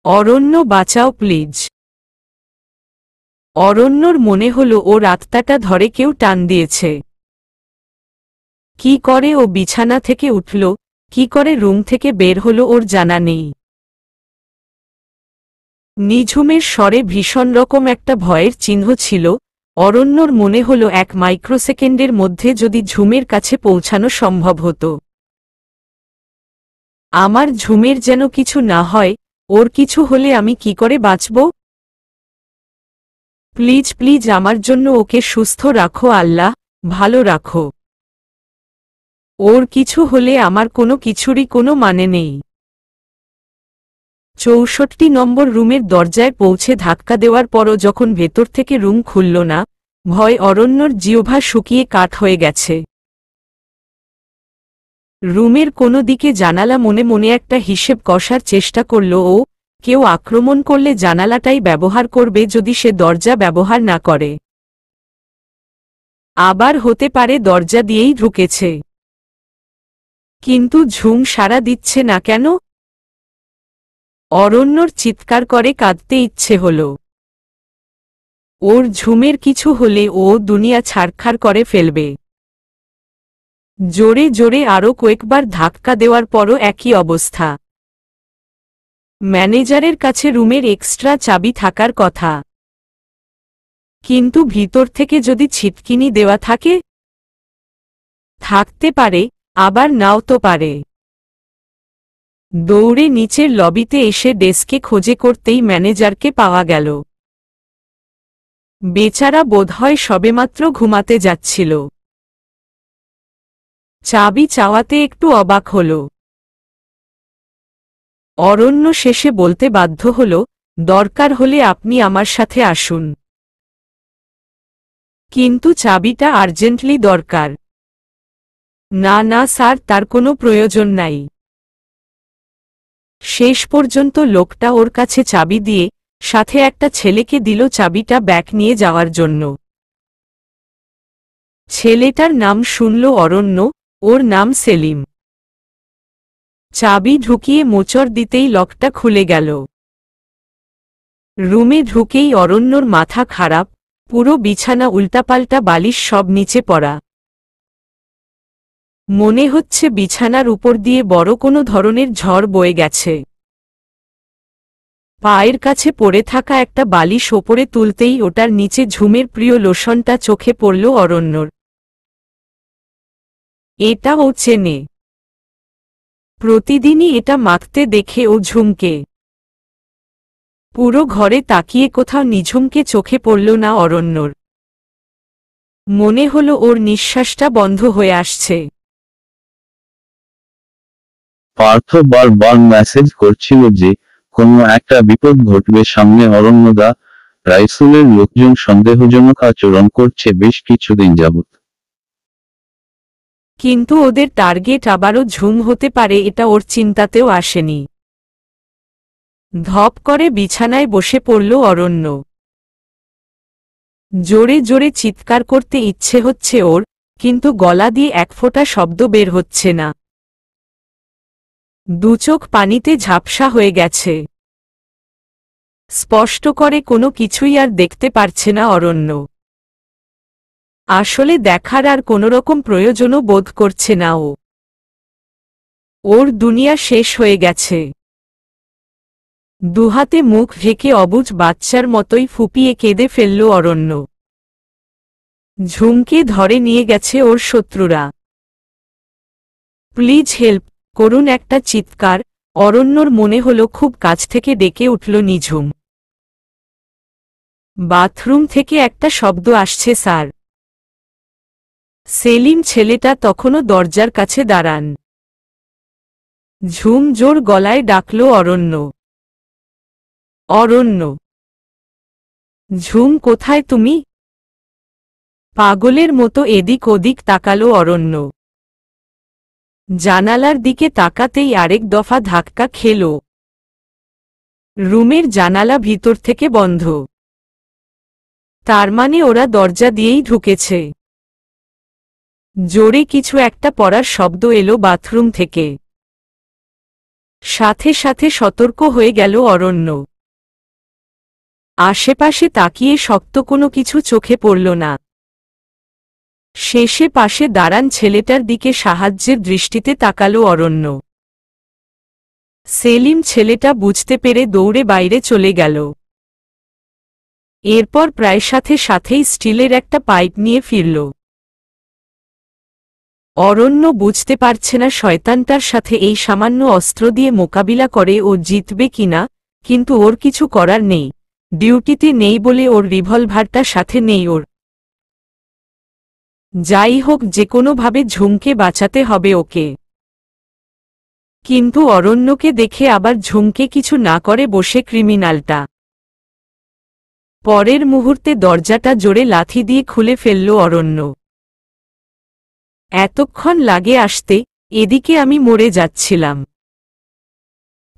অরণ্য বাঁচাও প্লিজ। অরণ্যর মনে হলো ওর আত্মাটা ধরে কেউ টান দিয়েছে। কি করে ও বিছানা থেকে উঠল, কি করে রুম থেকে বের হলো ওর জানা নেই। নিঝুমের স্বরে ভীষণ রকম একটা ভয়ের চিহ্ন ছিল। অরণ্যর মনে হলো এক মাইক্রোসেকেন্ডের মধ্যে যদি ঝুমের কাছে পৌঁছানো সম্ভব হতো। আমার ঝুমের যেন কিছু না হয়, ওর কিছু হলে আমি কি করে বাঁচব? প্লিজ প্লিজ আমার জন্য ওকে সুস্থ রাখো আল্লাহ, ভালো রাখো। ওর কিছু হলে আমার কোনো কিছুরই কোনো মানে নেই। ৬৪ নম্বর রুমের দরজায় পৌঁছে ধাক্কা দেওয়ার পরও যখন ভেতর থেকে রুম খুলল না, ভয় অরণ্যর জিহ্বা শুকিয়ে কাঠ হয়ে গেছে। রুমের কোনো দিকে জানালা মনে মনে একটা হিসেব কষার চেষ্টা করল ও, কেউ আক্রমণ করলে জানালাটাই ব্যবহার করবে যদি সে দরজা ব্যবহার না করে। আবার হতে পারে দরজা দিয়েই ঢুকেছে। কিন্তু ঝুম সাড়া দিচ্ছে না কেন? অরণ্যর চিৎকার করে কাঁদতে ইচ্ছে হল। ওর ঝুমের কিছু হলে ও দুনিয়া ছাড়খাড় করে ফেলবে। জোরে জোরে আরও কয়েকবার ধাক্কা দেওয়ার পরও একই অবস্থা। ম্যানেজারের কাছে রুমের এক্সট্রা চাবি থাকার কথা, কিন্তু ভিতর থেকে যদি ছিটকিনি দেওয়া থাকে? থাকতে পারে, আবার নাও তো পারে। দৌড়ে নিচের লবিতে এসে ডেস্কে খোঁজে করতেই ম্যানেজারকে পাওয়া গেল। বেচারা বোধহয় সবেমাত্র ঘুমাতে যাচ্ছিল। চাবি চাওয়াতে একটু অবাক হল। অরণ্য শেষে বলতে বাধ্য হল, দরকার হলে আপনি আমার সাথে আসুন। কিন্তু চাবিটা আর্জেন্টলি দরকার। না না স্যার, তার কোনো প্রয়োজন নাই। শেষ পর্যন্ত লোকটা ওর কাছে চাবি দিয়ে সাথে একটা ছেলেকে দিল চাবিটা ব্যাক নিয়ে যাওয়ার জন্য। ছেলেটার নাম শুনল অরণ্য, ওর নাম সেলিম। চাবি ঢুকিয়ে মোচড় দিতেই লকটা খুলে গেল। রুমে ঢুকেই অরণ্যর মাথা খারাপ, পুরো বিছানা উল্টাপাল্টা, বালিশ সব নিচে পড়া। মনে হচ্ছে বিছানার উপর দিয়ে বড় কোনো ধরনের ঝড় বয়ে গেছে। পায়ের কাছে পড়ে থাকা একটা বালিশ ওপরে তুলতেই ওটার নিচে ঝুমের প্রিয় লোশনটা চোখে পড়ল অরণ্যর। এটা ও চেনে। প্রতিদিনই এটা মাখতে দেখে ও ঝুমকে। পুরো ঘরে তাকিয়ে কোথাও নিঝুমকে চোখে পড়ল না অরণ্যর। মনে হলো ওর নিঃশ্বাসটা বন্ধ হয়ে আসছে। পার্থ বারবার মেসেজ করছিল যে কোনো একটা বিপদ ঘটবে সামনে। অরণ্যদা, রাইসুলের লোকজন সন্দেহজনক আচরণ করছে বেশ কিছুদিন যাবৎ। কিন্তু ওদের টার্গেট আবারও ঝুম হতে পারে এটা ওর চিন্তাতেও আসেনি। ধপ করে বিছানায় বসে পড়ল অরণ্য। জোরে জোরে চিৎকার করতে ইচ্ছে হচ্ছে ওর, কিন্তু গলা দিয়ে এক ফোঁটা শব্দ বের হচ্ছে না। দুচোখ পানিতে ঝাপসা হয়ে গেছে। স্পষ্ট করে কোনো কিছুই আর দেখতে পারছে না অরণ্য। আসলে দেখার আর কোনোরকম প্রয়োজনও বোধ করছে না ও। ওর দুনিয়া শেষ হয়ে গেছে। দুহাতে মুখ ঢেকে অবুঝ বাচ্চার মতোই ফুপিয়ে কেঁদে ফেলল অরণ্য। ঝুমকে ধরে নিয়ে গেছে ওর শত্রুরা। প্লিজ হেল্প করুন, একটা চিৎকার। অরণ্যর মনে হলো খুব কাছ থেকে ডেকে উঠল নিঝুম। বাথরুম থেকে একটা শব্দ আসছে স্যার। সেলিম ছেলেটা তখনও দরজার কাছে দাঁড়ান। ঝুম জোর গলায় ডাকল অরণ্য। অরণ্য। ঝুম কোথায় তুমি? পাগলের মতো এদিক ওদিক তাকালো অরণ্য। জানালার দিকে তাকাতেই আরেক দফা ধাক্কা খেল। রুমের জানালা ভিতর থেকে বন্ধ। তার মানে ওরা দরজা দিয়েই ঢুকেছে। জোরে কিছু একটা পড়ার শব্দ এলো বাথরুম থেকে। সাথে সাথে সতর্ক হয়ে গেল অরণ্য। আশেপাশে তাকিয়ে শক্ত কোনো কিছু চোখে পড়ল না। শেষে পাশে দাঁড়ান ছেলেটার দিকে সাহায্যের দৃষ্টিতে তাকালো অরণ্য। সেলিম ছেলেটা বুঝতে পেরে দৌড়ে বাইরে চলে গেল। এরপর প্রায় সাথে সাথেই স্টিলের একটা পাইপ নিয়ে ফিরল। অরণ্য বুঝতে পারছে না শয়তানটার সাথে এই সামান্য অস্ত্র দিয়ে মোকাবিলা করে ও জিতবে কিনা, কিন্তু ওর কিছু করার নেই। ডিউটিতে নেই বলে ওর রিভলভারটা সাথে নেই ওর। যাই হোক, যে কোনোভাবে ঝুমকে বাঁচাতে হবে ওকে। কিন্তু অরণ্যকে দেখে আবার ঝুমকে কিছু না করে বসে ক্রিমিনালটা। পরের মুহূর্তে দরজাটা জোরে লাথি দিয়ে খুলে ফেলল অরণ্য। এতক্ষণ লাগে আসতে, এদিকে আমি মরে যাচ্ছিলাম।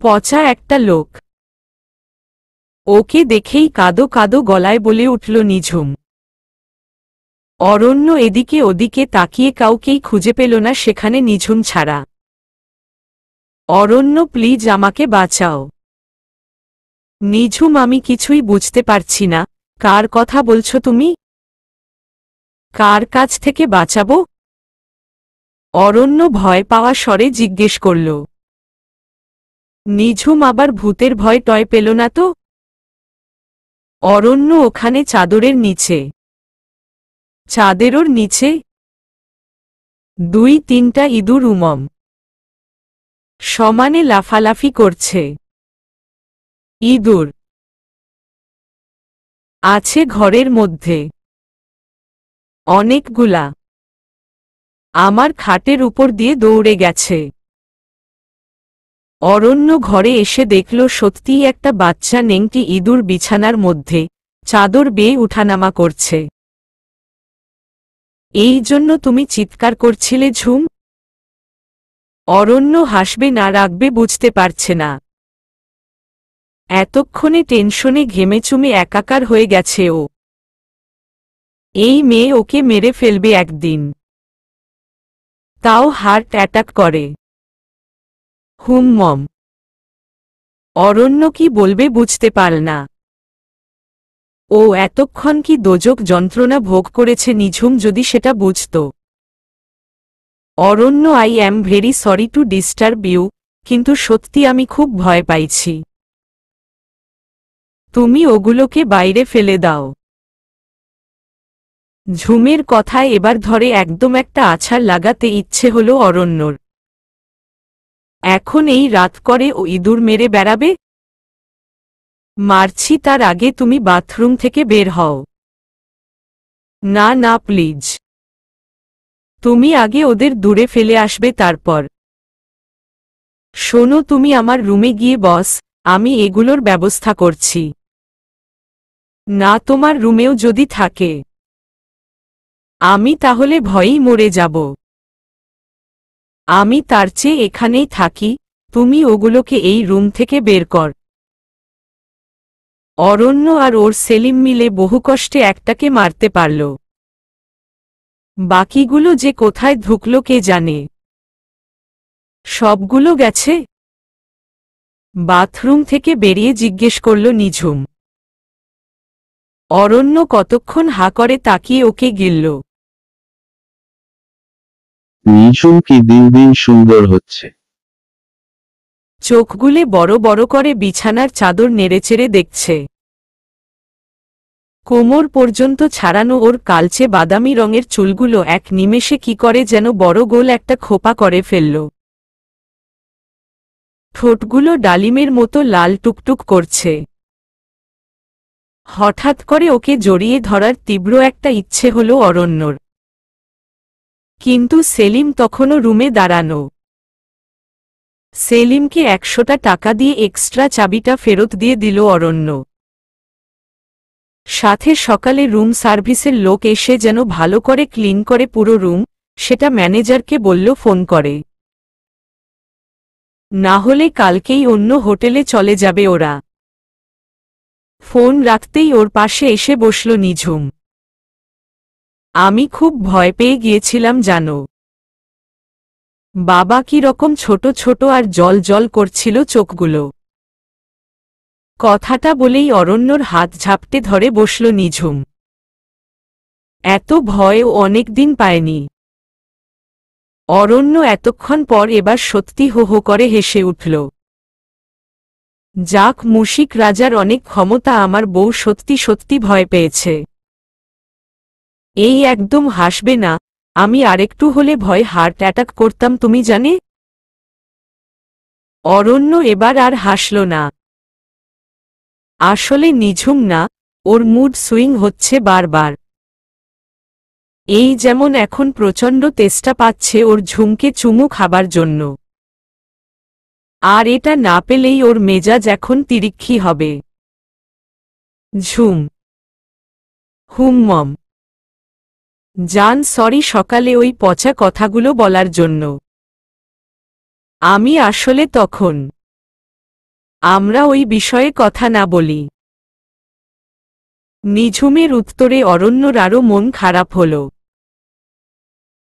পচা একটা লোক। ওকে দেখেই কাঁদো কাঁদো গলায় বলে উঠল নিঝুম। অরণ্য এদিকে ওদিকে তাকিয়ে কাউকেই খুঁজে পেল না সেখানে নিঝুম ছাড়া। অরণ্য, প্লিজ আমাকে বাঁচাও। নিঝুম, আমি কিছুই বুঝতে পারছি না, কার কথা বলছো তুমি? কার কাছ থেকে বাঁচাবো? অরণ্য ভয় পাওয়া স্বরে জিজ্ঞেস করল। নিঝুম আবার ভূতের ভয় টয় পেল না তো? অরণ্য, ওখানে চাদরের নিচে। চাঁদেরও নিচে 2-3টা ইঁদুর সমানে লাফালাফি করছে। ইঁদুর আছে ঘরের মধ্যে অনেকগুলা। আমার খাটের উপর দিয়ে দৌড়ে গেছে। অরণ্য ঘরে এসে দেখল সত্যিই একটা বাচ্চা নেংটি ইঁদুর বিছানার মধ্যে চাদর বেয়ে উঠানামা করছে। এই জন্য তুমি চিৎকার করছিলে ঝুম? অরণ্য হাসবে না রাখবে বুঝতে পারছে না। এতক্ষণে টেনশনে ঘেমেচুমে একাকার হয়ে গেছে ও। এই মেয়ে ওকে মেরে ফেলবে একদিন, তাও হার্ট অ্যাটাক করে। মম। অরণ্য কি বলবে বুঝতে পারল না। ও এতক্ষণ কি দোজক যন্ত্রণা ভোগ করেছে নিঝুম যদি সেটা বুঝত। Aranya, I am very sorry to disturb you, কিন্তু সত্যি আমি খুব ভয় পাইছি। তুমি ওগুলোকে বাইরে ফেলে দাও। ঝুমের কথায় এবার ধরে একদম একটা আছাড় লাগাতে ইচ্ছে হলো অরণ্যর। এখন এই রাত করে ও ইঁদুর মেরে বেড়াবে? মারছি তার আগে তুমি বাথরুম থেকে বের হও। না না প্লিজ, তুমি আগে ওদের দূরে ফেলে আসবে তারপর। শোনো, তুমি আমার রুমে গিয়ে বস, আমি এগুলোর ব্যবস্থা করছি। না, তোমার রুমেও যদি থাকে আমি তাহলে ভয়েই মরে যাব। আমি তার চেয়ে এখানেই থাকি, তুমি ওগুলোকে এই রুম থেকে বের কর। অরণ্য আর ওর সেলিম মিলে বহু কষ্টে একটাকে মারতে পারল। বাকিগুলো যে কোথায় ঢুকল কে জানে। সবগুলো গেছে? বাথরুম থেকে বেরিয়ে জিজ্ঞেস করল নিঝুম। অরণ্য কতক্ষণ হা করে তাকিয়ে ওকে গিলল। নিঝুম কি দিন দিন সুন্দর হচ্ছে। চোখগুলে বড় বড় করে বিছানার চাদর নেড়েচেড়ে দেখছে। কোমর পর্যন্ত ছাড়ানো ওর কালচে বাদামি রঙের চুলগুলো এক নিমেষে কি করে যেন বড় গোল একটা খোপা করে ফেলল। ঠোঁটগুলো ডালিমের মতো লাল টুকটুক করছে। হঠাৎ করে ওকে জড়িয়ে ধরার তীব্র একটা ইচ্ছে হলো অরণ্যর। কিন্তু সেলিম তখনও রুমে দাঁড়ানো। সেলিমকে 100টা টাকা দিয়ে এক্সট্রা চাবিটা ফেরত দিয়ে দিল অরণ্য। সাথে সকালে রুম সার্ভিসের লোক এসে যেন ভালো করে ক্লিন করে পুরো রুম, সেটা ম্যানেজারকে বলল ফোন করে। না হলে কালকেই অন্য হোটেলে চলে যাবে ওরা। ফোন রাখতেই ওর পাশে এসে বসল নিঝুম। আমি খুব ভয় পেয়ে গিয়েছিলাম জানো। বাবা কি রকম ছোট ছোট আর জল জল করছিল চোখগুলো। কথাটা বলেই অরণ্যর হাত ঝাপটে ধরে বসল নিঝুম। এত ভয় ও অনেকদিন পায়নি। অরণ্য এতক্ষণ পর এবার সত্যি হো হো করে হেসে উঠল। যাক, মুশিক রাজার অনেক ক্ষমতা, আমার বউ সত্যি সত্যি ভয় পেয়েছে। এই একদম হাসবে না, আমি আরেকটু হলে ভয় হার্ট অ্যাটাক করতাম তুমি জানে। অরণ্য এবার আর হাসল না। আসলে নিঝুম না, ওর মুড সুইং হচ্ছে বারবার। এই যেমন এখন প্রচণ্ড তেষ্টা পাচ্ছে ওর ঝুমকে চুমু খাবার জন্য, আর এটা না পেলেই ওর মেজাজ এখন তিরিক্ষি হবে। ঝুম হুম জান, সরি সকালে ওই পচা কথাগুলো বলার জন্য। আমি আসলে তখন আমরা ওই বিষয়ে কথা না বলি। নিঝুমের উত্তরে অরণ্যর আরও মন খারাপ হল।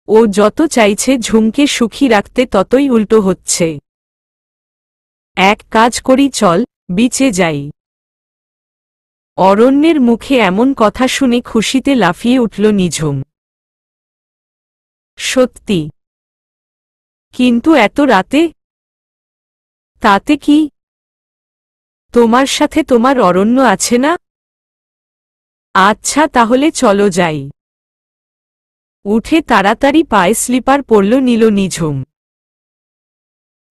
ও যত চাইছে ঝুমকে সুখী রাখতে ততই উল্টো হচ্ছে। এক কাজ করি, চল বিচে যাই। অরণ্যের মুখে এমন কথা শুনে খুশিতে লাফিয়ে উঠল নিঝুম। সত্যি? কিন্তু এত রাতে? তাতে কি, তোমার সাথে তোমার অরণ্য আছে না? আচ্ছা তাহলে চলো যাই। উঠে তাড়াতাড়ি পায়ে স্লিপার পরল নিল নিঝুম।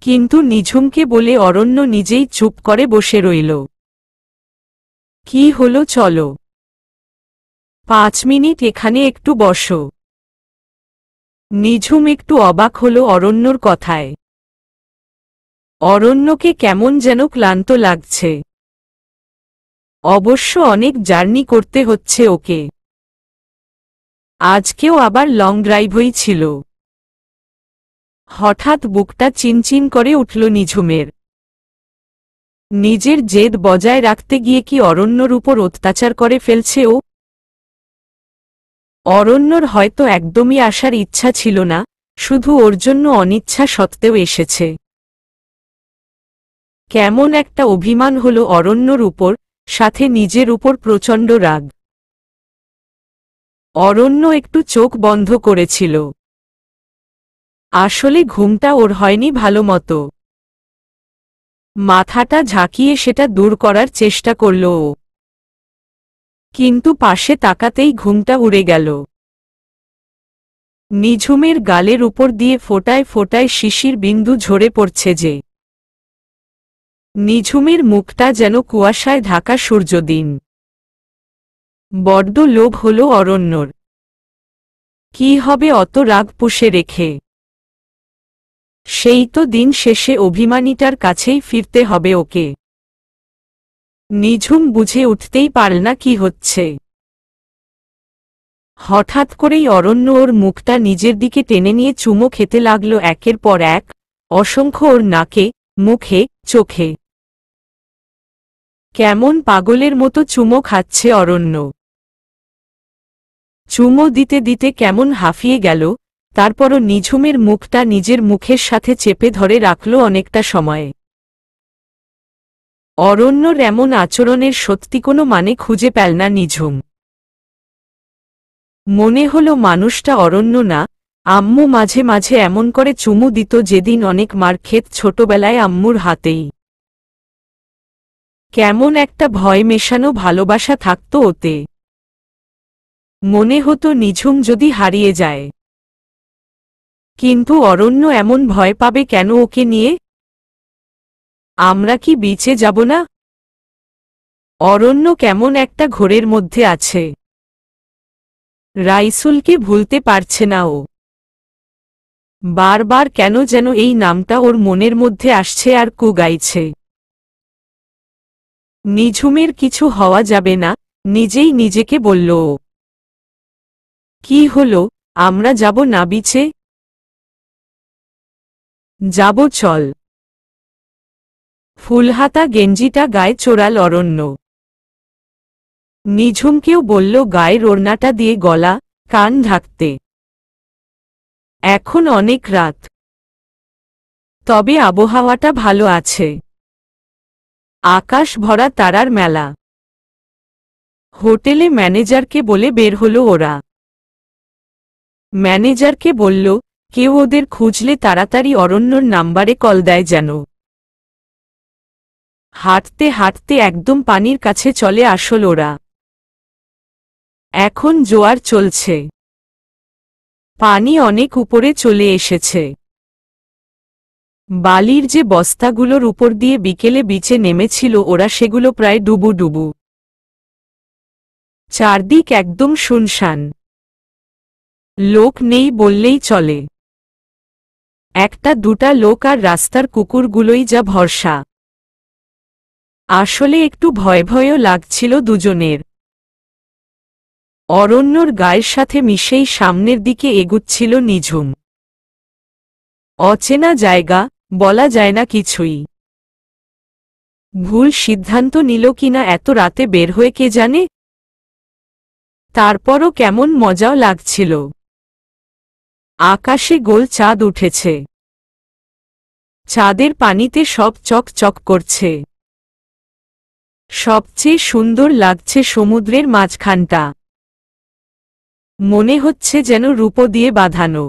কিন্তু নিঝুমকে বলে অরণ্য নিজেই চুপ করে বসে রইল। কি হলো, চলো 5 মিনিট এখানে একটু বসো। নিঝুম একটু অবাক হল অরণ্যর কথায়। অরণ্যকে কেমন যেন ক্লান্ত লাগছে। অবশ্য অনেক জার্নি করতে হচ্ছে ওকে। আজকেও আবার লং ড্রাইভই ছিল। হঠাৎ বুকটা চিনচিন করে উঠল নিঝুমের। নিজের জেদ বজায় রাখতে গিয়ে কি অরণ্যর উপর অত্যাচার করে ফেলছে ও? অরণ্যর হয়তো একদমই আসার ইচ্ছা ছিল না, শুধু ওর জন্য অনিচ্ছা সত্ত্বেও এসেছে। কেমন একটা অভিমান হলো অরণ্যর উপর, সাথে নিজের উপর প্রচণ্ড রাগ। অরণ্য একটু চোখ বন্ধ করেছিল। আসলে ঘুমটা ওর হয়নি ভালো মতো। মাথাটা ঝাঁকিয়ে সেটা দূর করার চেষ্টা করল ও, কিন্তু পাশে তাকাতেই ঘুমটা উড়ে গেল। নিঝুমের গালের উপর দিয়ে ফোঁটায় ফোঁটায় শিশির বিন্দু ঝরে পড়ছে যে। নিঝুমের মুখটা যেন কুয়াশায় ঢাকা সূর্যদিন। বড্ড লোভ হল অরণ্যর। কি হবে অত রাগ পুষে রেখে? সেই তো দিন শেষে অভিমানীটার কাছেই ফিরতে হবে ওকে। নিঝুম বুঝে উঠতেই পারল না কি হচ্ছে। হঠাৎ করেই অরণ্য ওর মুখটা নিজের দিকে টেনে নিয়ে চুমো খেতে লাগল একের পর এক, অসংখ্য ওর নাকে, মুখে, চোখে। কেমন পাগলের মতো চুমো খাচ্ছে অরণ্য। চুমো দিতে দিতে কেমন হাঁফিয়ে গেল, তারপরও নিঝুমের মুখটা নিজের মুখের সাথে চেপে ধরে রাখল অনেকটা সময়ে। অরণ্যর এমন আচরণের সত্যি কোনো মানে খুঁজে পেল না নিঝুম। মনে হলো মানুষটা অরণ্য না, আম্মু মাঝে মাঝে এমন করে চুমু দিত যেদিন অনেক মার খেত ছোটবেলায় আম্মুর হাতেই। কেমন একটা ভয় মেশানো ভালোবাসা থাকত ওতে। মনে হতো নিঝুম যদি হারিয়ে যায়। কিন্তু অরণ্য এমন ভয় পাবে কেন ওকে নিয়ে? আমরা কি বিচে যাব না? অরণ্য কেমন একটা ঘোরের মধ্যে আছে। রাইসুলকে ভুলতে পারছে না ও। বারবার কেন যেন এই নামটা ওর মনের মধ্যে আসছে আর কু গাইছে। নিঝুমের কিছু হওয়া যাবে না, নিজেই নিজেকে বলল ও। কি হলো, আমরা যাব না বিচে? যাব, চল। ফুলহাতা গেঞ্জিটা গায়ে চোরাল অরণ্য। নিঝুমকেও বলল গায়ের ওড়নাটা দিয়ে গলা, কান ঢাকতে। এখন অনেক রাত। তবে আবহাওয়াটা ভালো আছে। আকাশ ভরা তারার মেলা। হোটেলে ম্যানেজারকে বলে বের হলো ওরা। ম্যানেজারকে বলল, কেউ ওদের খুঁজলে তাড়াতাড়ি অরণ্যর নাম্বারে কল দেয় যেন। হাঁটতে হাঁটতে একদম পানির কাছে চলে আসল ওরা। এখন জোয়ার চলছে। পানি অনেক উপরে চলে এসেছে। বালির যে বস্তাগুলোর উপর দিয়ে বিকেলে বিচে নেমেছিল ওরা, সেগুলো প্রায় ডুবু ডুবু। চারদিক একদম শুনশান। লোক নেই বললেই চলে। একটা দুটা লোক আর রাস্তার কুকুরগুলোই যা ভরসা। আসলে একটু ভয় ভয়ও লাগছিল দুজনের। অরণ্যর গায়ের সাথে মিশেই সামনের দিকে এগুচ্ছিল নিঝুম। অচেনা জায়গা, বলা যায় না কিছুই। ভুল সিদ্ধান্ত নিল কিনা এত রাতে বের হয়ে কে জানে। তারপরও কেমন মজাও লাগছিল। আকাশে গোল চাঁদ উঠেছে। চাঁদের পানিতে সব চক চক করছে। সবচেয়ে সুন্দর লাগছে সমুদ্রের মাঝখানটা। মনে হচ্ছে যেন রূপো দিয়ে বাঁধানো।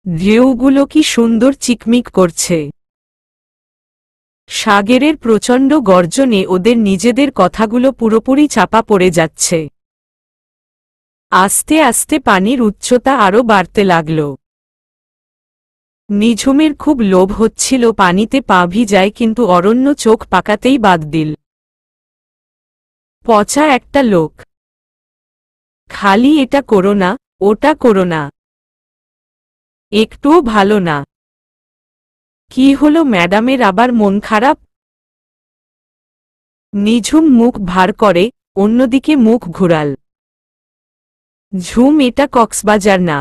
ঢেউগুলো কি সুন্দর চিকমিক করছে। সাগরের প্রচণ্ড গর্জনে ওদের নিজেদের কথাগুলো পুরোপুরি চাপা পড়ে যাচ্ছে। আস্তে আস্তে পানির উচ্চতা আরও বাড়তে লাগল। নিঝুমের খুব লোভ হচ্ছিল পানিতে পা ভিজায়, কিন্তু অরণ্য চোখ পাকাতেই বাদ দিল। পচা একটা লোক। খালি এটা করো না, ওটা করো না। একটুও ভালো না। কি হলো ম্যাডামের আবার মন খারাপ? নিঝুম মুখ ভার করে, অন্যদিকে মুখ ঘুরাল। ঝুম, এটা কক্সবাজার না।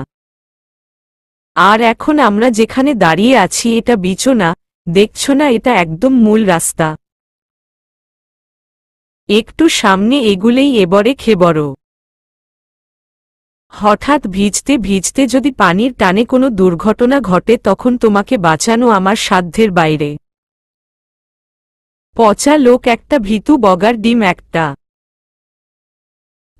আর এখন আমরা যেখানে দাঁড়িয়ে আছি এটা বিচ না, দেখছো না এটা একদম মূল রাস্তা। একটু সামনে এগুলেই এবরে খেবড়। হঠাৎ ভিজতে ভিজতে যদি পানির টানে কোনো দুর্ঘটনা ঘটে তখন তোমাকে বাঁচানো আমার সাধ্যের বাইরে। পচা লোক একটা, ভীতু বগার ডিম একটা।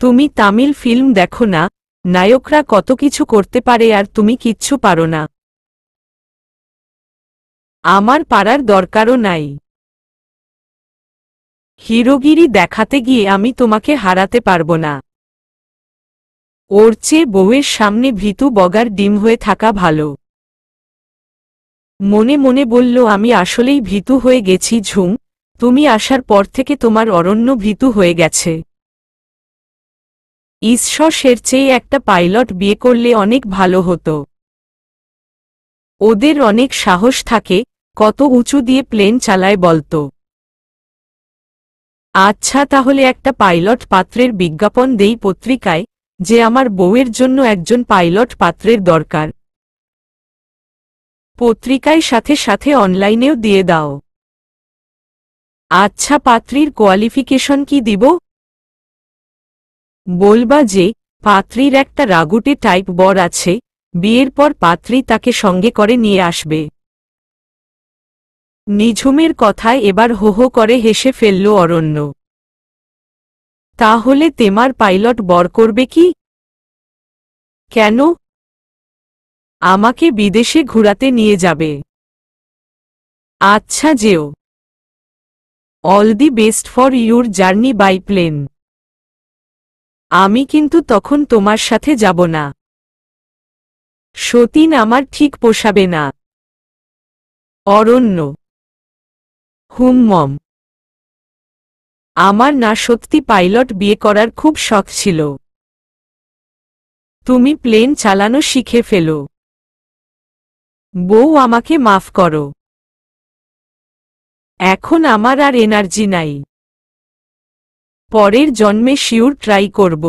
তুমি তামিল ফিল্ম দেখো না? নায়করা কত কিছু করতে পারে আর তুমি কিচ্ছু পারো না। আমার পারার দরকারও নাই। হিরোগিরি দেখাতে গিয়ে আমি তোমাকে হারাতে পারবো না। ওর চেয়ে বউয়ের সামনে ভীতু বগার ডিম হয়ে থাকা ভালো। মনে মনে বলল, আমি আসলেই ভীতু হয়ে গেছি ঝুম, তুমি আসার পর থেকে তোমার অরণ্য ভীতু হয়ে গেছে। ঈশ্বরের চেয়ে একটা পাইলট বিয়ে করলে অনেক ভালো হতো। ওদের অনেক সাহস থাকে, কত উঁচু দিয়ে প্লেন চালায় বলতো। আচ্ছা তাহলে একটা পাইলট পাত্রের বিজ্ঞাপন দেই পত্রিকায়, যে আমার বউয়ের জন্য একজন পাইলট পাত্রের দরকার। পত্রিকায় সাথে সাথে অনলাইনেও দিয়ে দাও। আচ্ছা, পাত্রীর কোয়ালিফিকেশন কি দিব? বলবা যে পাত্রীর একটা রাগুটে টাইপ বর আছে, বিয়ের পর পাত্রী তাকে সঙ্গে করে নিয়ে আসবে। নিঝুমের কথায় এবার হো হো করে হেসে ফেলল অরণ্য। তাহলে তেমার পাইলট বর করবে কি? কেন? আমাকে বিদেশে ঘুরাতে নিয়ে যাবে। আচ্ছা যেও। All the best for your journey by plane. আমি কিন্তু তখন তোমার সাথে যাব না। সতীন আমার ঠিক পোষাবে না। অরণ্য। হুম। আমার না সত্যি পাইলট বিয়ে করার খুব শখ ছিল। তুমি প্লেন চালানো শিখে ফেলো। বউ আমাকে মাফ করো। এখন আমার আর এনার্জি নাই। পরের জন্মে শিওর ট্রাই করব।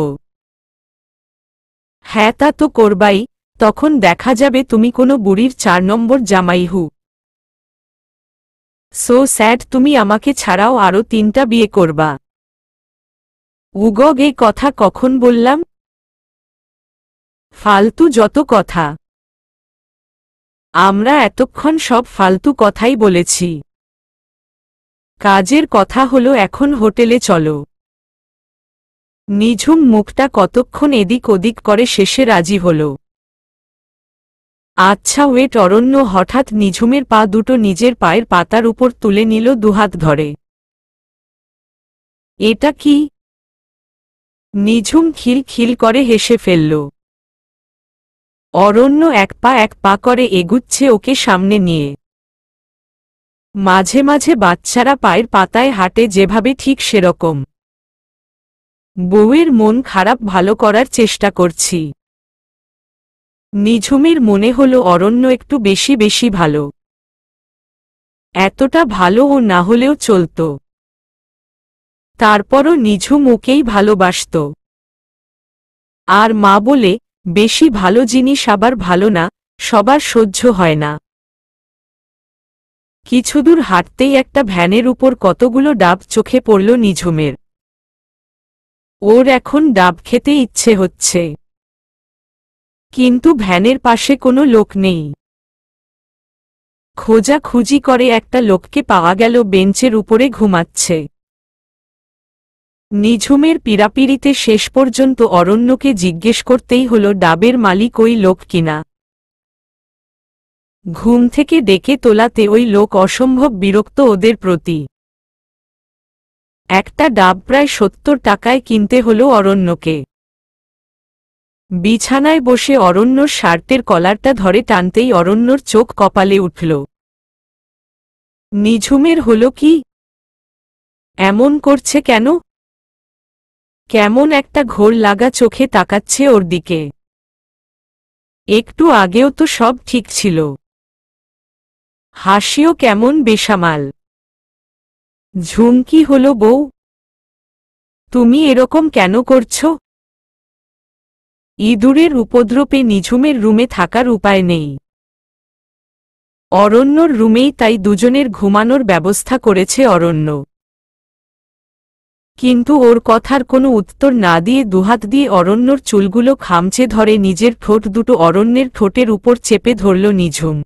হ্যাঁ তা তো করবাই, তখন দেখা যাবে তুমি কোনো বুড়ির 4 নম্বর জামাই হু। সো স্যাড, তুমি আমাকে ছাড়াও আরও 3টা বিয়ে করবা। উগগ, এই কথা কখন বললাম? ফালতু যত কথা। আমরা এতক্ষণ সব ফালতু কথাই বলেছি। কাজের কথা হলো এখন হোটেলে চলো। নিঝুম মুখটা কতক্ষণ এদিক ওদিক করে শেষে রাজি হল। আচ্ছা ওয়েট। অরণ্য হঠাৎ নিঝুমের পা দুটো নিজের পায়ের পাতার উপর তুলে নিল দুহাত ধরে। এটা কি? নিঝুম খিলখিল করে হেসে ফেলল। অরণ্য এক পা করে এগুচ্ছে ওকে সামনে নিয়ে। মাঝে মাঝে বাচ্চারা পায়ের পাতায় হাঁটে যেভাবে, ঠিক সেরকম। বউয়ের মন খারাপ ভালো করার চেষ্টা করছি। নিঝুমের মনে হলো অরণ্য একটু বেশি বেশি ভালো। এতটা ভালো ও না হলেও চলত। তারপরও নিঝুম ওকেই ভালোবাসত। আর মা বলে, বেশি ভালো জিনিস আবার ভালো না, সবার সহ্য হয় না। কিছুদূর হাঁটতেই একটা ভ্যানের উপর কতগুলো ডাব চোখে পড়ল নিঝুমের। ওর এখন ডাব খেতে ইচ্ছে হচ্ছে। কিন্তু ভ্যানের পাশে কোনো লোক নেই। খোঁজাখুঁজি করে একটা লোককে পাওয়া গেল, বেঞ্চের উপরে ঘুমাচ্ছে। নিঝুমের পীড়াপিড়িতে শেষ পর্যন্ত অরণ্যকে জিজ্ঞেস করতেই হল ডাবের মালিক ওই লোক কিনা। ঘুম থেকে ডেকে তোলাতে ওই লোক অসম্ভব বিরক্ত ওদের প্রতি। একটা ডাব প্রায় 70 টাকায় কিনতে হল অরণ্যকে। বিছানায় বসে অরণ্যর শার্টের কলারটা ধরে টানতেই অরণ্যর চোখ কপালে উঠল। নিঝুমের হল কি? এমন করছে কেন? কেমন একটা ঘোর লাগা চোখে তাকাচ্ছে ওর দিকে। একটু আগেও তো সব ঠিক ছিল। হাসিও কেমন বেসামাল। ঝুমকি হল বউ? তুমি এরকম কেন করছো? ইঁদুরের উপদ্রবে নিঝুমের রুমে থাকার উপায় নেই। অরণ্যর রুমেই তাই দুজনের ঘুমানোর ব্যবস্থা করেছে অরণ্য। কিন্তু ওর কথার কোনো উত্তর না দিয়ে দুহাত দিয়ে অরণ্যর চুলগুলো খামচে ধরে নিজের ঠোঁট দুটো অরণ্যের ঠোঁটের উপর চেপে ধরল নিঝুম।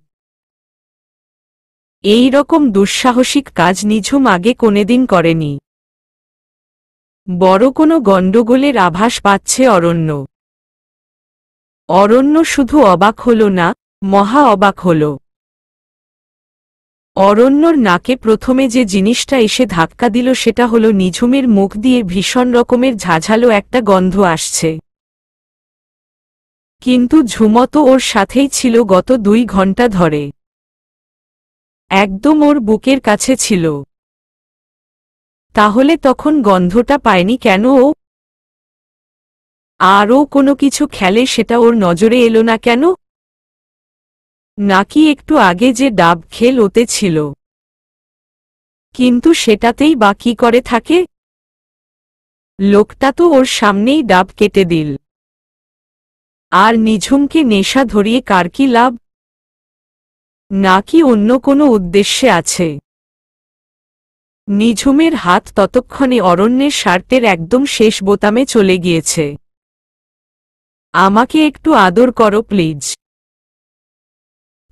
এই রকম দুঃসাহসিক কাজ নিঝুম আগে কোনোদিন করেনি। বড় কোনো গণ্ডগোলের আভাস পাচ্ছে অরণ্য। অরণ্য শুধু অবাক হল না, মহা অবাক হল। অরণ্যর নাকে প্রথমে যে জিনিসটা এসে ধাক্কা দিল সেটা হল নিঝুমের মুখ দিয়ে ভীষণ রকমের ঝাঝালো একটা গন্ধ আসছে। কিন্তু ঝুমত ওর সাথেই ছিল গত 2 ঘন্টা ধরে। একদম ওর বুকের কাছে ছিল। তাহলে তখন গন্ধটা পায়নি কেন ও? আর ও কোনো কিছু খেলে সেটা ওর নজরে এলো না কেন? নাকি একটু আগে যে ডাব খেল ওতে ছিল? কিন্তু সেটাতেই বা কি করে থাকে? লোকটা তো ওর সামনেই ডাব কেটে দিল। আর নিঝুমকে নেশা ধরিয়ে কার কি লাভ? নাকি অন্য কোনো উদ্দেশ্যে আছে? নিঝুমের হাত ততক্ষণে অরণ্যের শার্টের একদম শেষ বোতামে চলে গিয়েছে। আমাকে একটু আদর করো প্লিজ।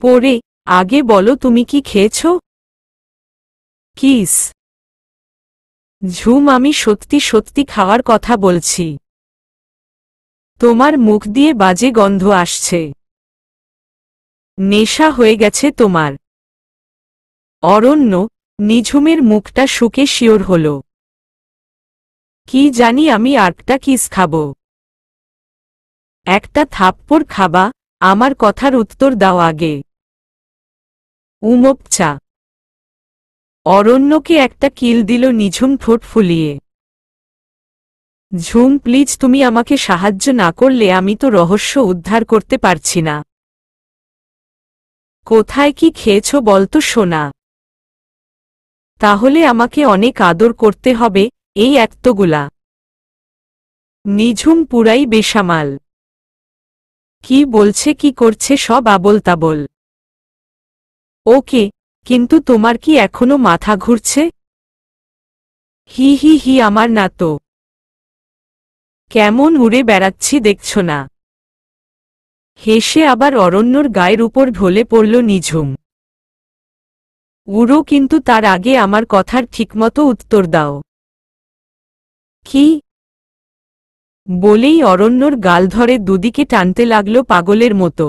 পরে, আগে বলো তুমি কি খেয়েছ? কিস। ঝুম আমি সত্যি সত্যি খাওয়ার কথা বলছি। তোমার মুখ দিয়ে বাজে গন্ধ আসছে। নেশা হয়ে গেছে তোমার। অরণ্য, নিঝুমের মুখটা শুকে শিওর হল। কি জানি আমি আরেকটা কিস খাব। একটা থাপ্পড় খাবা? আমার কথার উত্তর দাও আগে। উমোপচা। অরণ্যকে একটা কিল দিল নিঝুম ঠোঁট ফুলিয়ে। ঝুম প্লিজ তুমি আমাকে সাহায্য না করলে আমি তো রহস্য উদ্ধার করতে পারছি না। কোথায় কি খেয়েছ বলতো সোনা? তাহলে আমাকে অনেক আদর করতে হবে, এই এতগুলা। নিঝুম পুরাই বেসামাল। কি বলছে কি করছে সব আবোল তাবোল। ওকে, কিন্তু তোমার কি এখনো মাথা ঘুরছে? হি হি হি আমার না তো। কেমন উড়ে বেড়াচ্ছি দেখছ না? হেসে আবার অরণ্যর গায়ের উপর ঢলে পড়ল নিঝুম। উড়ো, কিন্তু তার আগে আমার কথার ঠিকমতো উত্তর দাও। কি? বলেই অরণ্যর গাল ধরে দুদিকে টানতে লাগলো পাগলের মতো।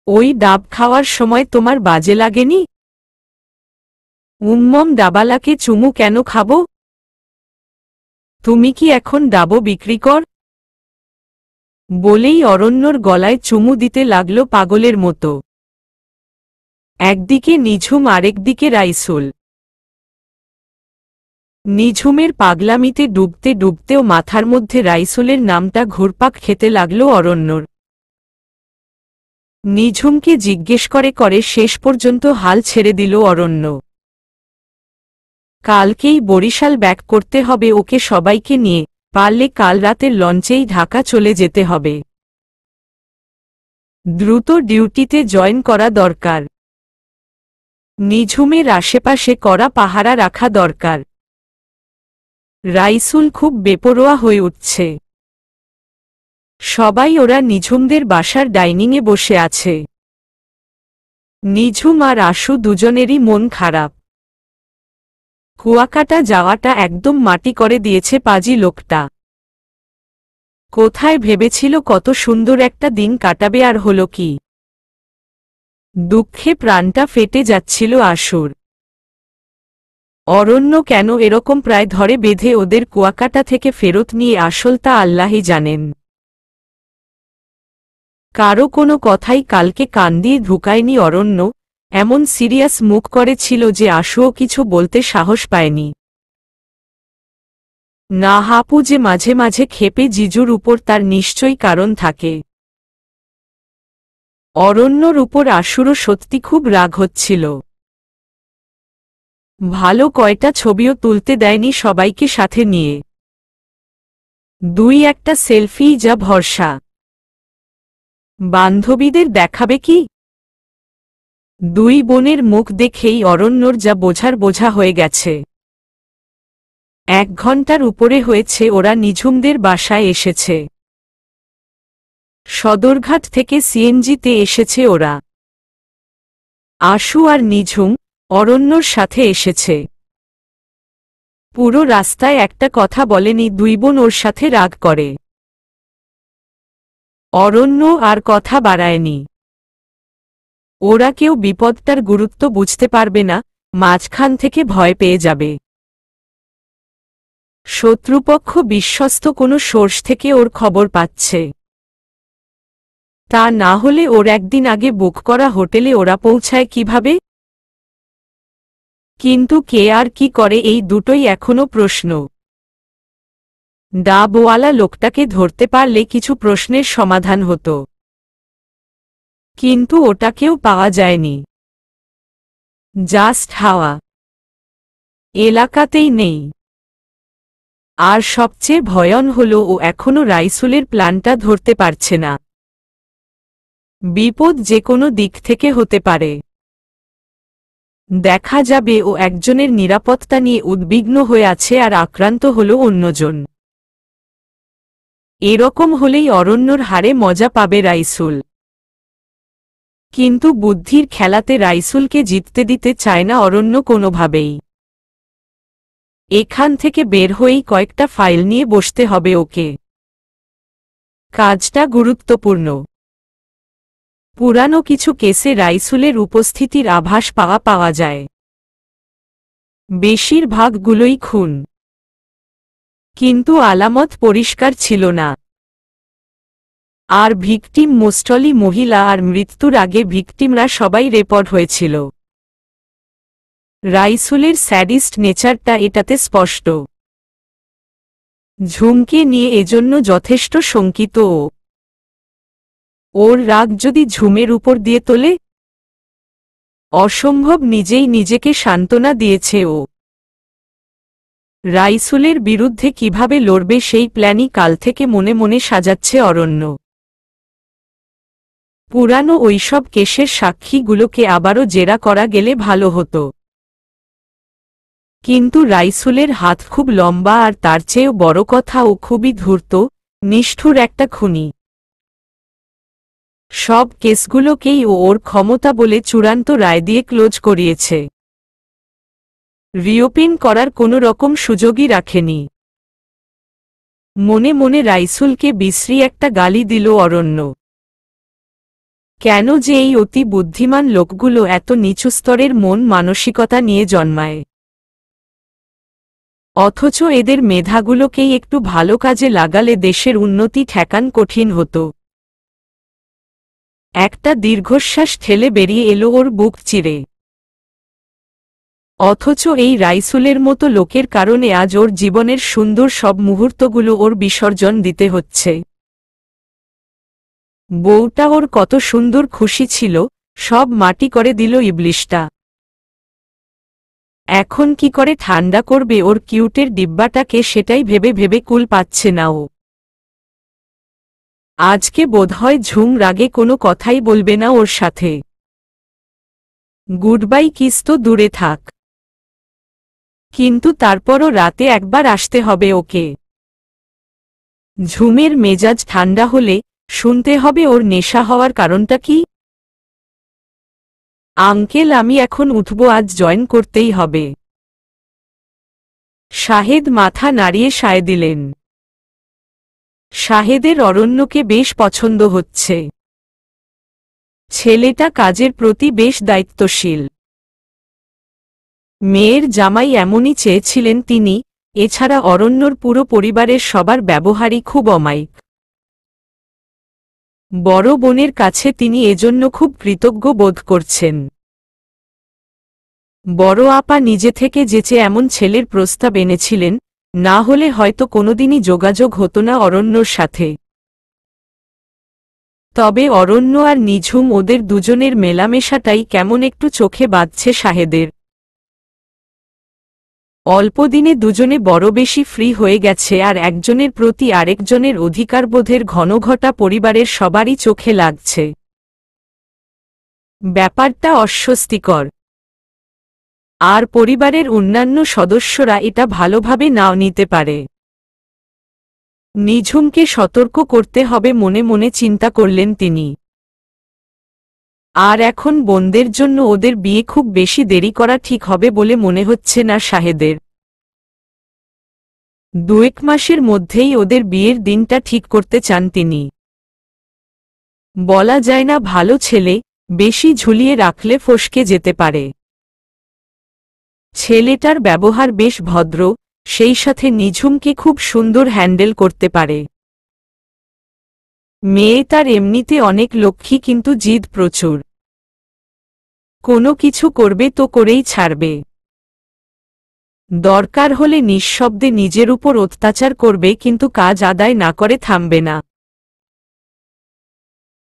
ওই ডাব খাওয়ার সময় তোমার বাজে লাগেনি? ডাবালাকে চুমু কেন খাবো? তুমি কি এখন ডাবও বিক্রি কর? বলেই অরণ্যর গলায় চুমু দিতে লাগলো পাগলের মতো। একদিকে নিঝুম, আরেকদিকে রাইসুল। নিঝুমের পাগলামিতে ডুবতে ডুবতেও মাথার মধ্যে রাইসুলের নামটা ঘুরপাক খেতে লাগলো অরণ্যর। নিঝুমকে জিজ্ঞেস করে করে শেষ পর্যন্ত হাল ছেড়ে দিল অরণ্য। কালকেই বরিশাল ব্যাক করতে হবে ওকে সবাইকে নিয়ে, পারলে কাল রাতের লঞ্চেই ঢাকা চলে যেতে হবে। দ্রুত ডিউটিতে জয়েন করা দরকার। নিঝুমের আশেপাশে কড়া পাহারা রাখা দরকার। রাইসুল খুব বেপরোয়া হয়ে উঠছে। সবাই ওরা নিঝুমদের বাসার ডাইনিংয়ে বসে আছে। নিঝুম আর আশু দুজনেরই মন খারাপ। কুয়াকাটা যাওয়াটা একদম মাটি করে দিয়েছে পাজি লোকটা। কোথায় ভেবেছিল কত সুন্দর একটা দিন কাটাবে, আর হলো কি? দুঃখে প্রাণটা ফেটে যাচ্ছিল আশুর। অরণ্য কেন এরকম প্রায় ধরে বেঁধে ওদের কুয়াকাটা থেকে ফেরত নিয়ে আসল তা আল্লাহই জানেন। কারো কোনো কথাই কালকে কান দিয়ে ঢুকায়নি অরণ্য, এমন সিরিয়াস মুখ করেছিল যে আশুও কিছু বলতে সাহস পায়নি। না হাপু যে মাঝে মাঝে ক্ষেপে জিজুর উপর, তার নিশ্চয়ই কারণ থাকে। অরণ্যর উপর আশুরও সত্যি খুব রাগ হচ্ছিল। ভালো কয়টা ছবিও তুলতে দেয়নি সবাইকে সাথে নিয়ে। দুই একটা সেলফি যা ভরসা। বান্ধবীদের দেখাবে কি? দুই বোনের মুখ দেখেই অরণ্যর যা বোঝার বোঝা হয়ে গেছে। 1 ঘন্টার উপরে হয়েছে ওরা নিঝুমদের বাসায় এসেছে। সদরঘাট থেকে সিএনজিতে এসেছে ওরা। আশু আর নিঝুম অরণ্যর সাথে এসেছে। পুরো রাস্তায় একটা কথা বলেনি দুই বোন, ওর সাথে রাগ করে। অরণ্য আর কথা বাড়ায়নি। ওরা কেউ বিপদটার গুরুত্ব বুঝতে পারবে না, মাঝখান থেকে ভয় পেয়ে যাবে। শত্রুপক্ষ বিশ্বস্ত কোনো সোর্স থেকে ওর খবর পাচ্ছে। তা না হলে ওর একদিন আগে বুক করা হোটেলে ওরা পৌঁছায় কিভাবে? কিন্তু কে আর কি করে, এই দুটোই এখনো প্রশ্ন। ডাবওয়ালা লোকটাকে ধরতে পারলে কিছু প্রশ্নের সমাধান হতো, কিন্তু ওটাকেও পাওয়া যায়নি। জাস্ট হাওয়া, এলাকাতেই নেই। আর সবচেয়ে ভয়ন হল ও এখনো রাইসুলের প্ল্যানটা ধরতে পারছে না। বিপদ যে কোনো দিক থেকে হতে পারে। দেখা যাবে ও একজনের নিরাপত্তা নিয়ে উদ্বিগ্ন হয়ে আছে আর আক্রান্ত হল অন্যজন। এরকম হলেই অরণ্যর হারে মজা পাবে রাইসুল। কিন্তু বুদ্ধির খেলাতে রাইসুলকে জিততে দিতে চায় না অরণ্য কোনোভাবেই। এখান থেকে বের হয়েই কয়েকটা ফাইল নিয়ে বসতে হবে ওকে। কাজটা গুরুত্বপূর্ণ। পুরানো কিছু কেসে রাইসুলের উপস্থিতির আভাস পাওয়া যায়। বেশিরভাগগুলোই খুন, কিন্তু আলামত পরিষ্কার ছিল না। আর ভিকটিম মোস্টলি মহিলা, আর মৃত্যুর আগে ভিকটিমরা সবাই রেপোর্ট হয়েছিল। রাইসুলের স্যাডিস্ট নেচারটা এটাতে স্পষ্ট। ঝুমকে নিয়ে এজন্য যথেষ্ট শঙ্কিত ও। ওর রাগ যদি ঝুমের উপর দিয়ে তোলে, অসম্ভব নিজেই নিজেকে সান্ত্বনা দিয়েছে ও। রাইসুলের বিরুদ্ধে কিভাবে লড়বে সেই প্ল্যানই কাল থেকে মনে মনে সাজাচ্ছে অরণ্য। পুরানো ওইসব কেসের সাক্ষীগুলোকে আবারও জেরা করা গেলে ভালো হতো। কিন্তু রাইসুলের হাত খুব লম্বা, আর তার চেয়েও বড় কথা ও খুবই ধূর্ত, নিষ্ঠুর একটা খুনি। সব কেসগুলোকেই ও ওর ক্ষমতা বলে চূড়ান্ত রায় দিয়ে ক্লোজ করিয়েছে। রিওপেন করার কোনো রকম সুযোগই রাখেনি। মনে মনে রাইসুলকে বিশ্রী একটা গালি দিল অরণ্য। কেন যে এই অতি বুদ্ধিমান লোকগুলো এত নিচু স্তরের মন মানসিকতা নিয়ে জন্মায়, অথচ এদের মেধাগুলোকেই একটু ভালো কাজে লাগালে দেশের উন্নতি ঠেকান কঠিন হতো। একটা দীর্ঘশ্বাস ঠেলে বেরিয়ে এলো ওর বুক চিরে। অথচ এই রাইসুলের মতো লোকের কারণে আজ ওর জীবনের সুন্দর সব মুহূর্তগুলো ওর বিসর্জন দিতে হচ্ছে। বউটা ওর কত সুন্দর খুশি ছিল, সব মাটি করে দিল ইবলিশটা। এখন কি করে ঠান্ডা করবে ওর কিউটের ডিব্বাটাকে সেটাই ভেবে ভেবে কুল পাচ্ছে না ও। আজকে বোধহয় ঝুম রাগে কোনো কথাই বলবে না ওর সাথে। গুডবাই কিস তো দূরে থাক, কিন্তু তারপরও রাতে একবার আসতে হবে ওকে। ঝুমের মেজাজ ঠান্ডা হলে শুনতে হবে ওর নেশা হওয়ার কারণটা কি। আঙ্কেল আমি এখন উঠব, আজ জয়েন করতেই হবে। শাহেদ মাথা নাড়িয়ে সায় দিলেন। শাহেদের অরণ্যকে বেশ পছন্দ হচ্ছে। ছেলেটা কাজের প্রতি বেশ দায়িত্বশীল। মেয়ের জামাই এমনই চেয়েছিলেন তিনি। এছাড়া অরণ্যর পুরো পরিবারের সবার ব্যবহারই খুব অমায়িক। বড় বোনের কাছে তিনি এজন্য খুব কৃতজ্ঞ বোধ করছেন। বড় আপা নিজে থেকে যেচে এমন ছেলের প্রস্তাব এনেছিলেন, না হলে হয়তো কোনোদিনই যোগাযোগ হতো না অরণ্যর সাথে। তবে অরণ্য আর নিঝুম ওদের দুজনের মেলামেশাটাই কেমন একটু চোখে বাজছে শাহেদের। অল্পদিনে দুজনে বড় বেশি ফ্রি হয়ে গেছে, আর একজনের প্রতি আরেকজনের অধিকারবোধের ঘনঘটা পরিবারের সবারই চোখে লাগছে। ব্যাপারটা অস্বস্তিকর। আর পরিবারের অন্যান্য সদস্যরা এটা ভালোভাবে নাও নিতে পারে। নিঝুমকে সতর্ক করতে হবে মনে মনে চিন্তা করলেন তিনি। আর এখন বোনদের জন্য ওদের বিয়ে খুব বেশি দেরি করা ঠিক হবে বলে মনে হচ্ছে না শাহেদের। 2-1 মাসের মধ্যেই ওদের বিয়ের দিনটা ঠিক করতে চান তিনি। বলা যায় না, ভালো ছেলে, বেশি ঝুলিয়ে রাখলে ফসকে যেতে পারে। ছেলেটার ব্যবহার বেশ ভদ্র, সেই সাথে নিঝুমকে খুব সুন্দর হ্যান্ডেল করতে পারে। মেয়ে তার এমনিতে অনেক লক্ষ্মী, কিন্তু জিদ প্রচুর। কোনো কিছু করবে তো করেই ছাড়বে। দরকার হলে নিঃশব্দে নিজের উপর অত্যাচার করবে, কিন্তু কাজ আদায় না করে থামবে না।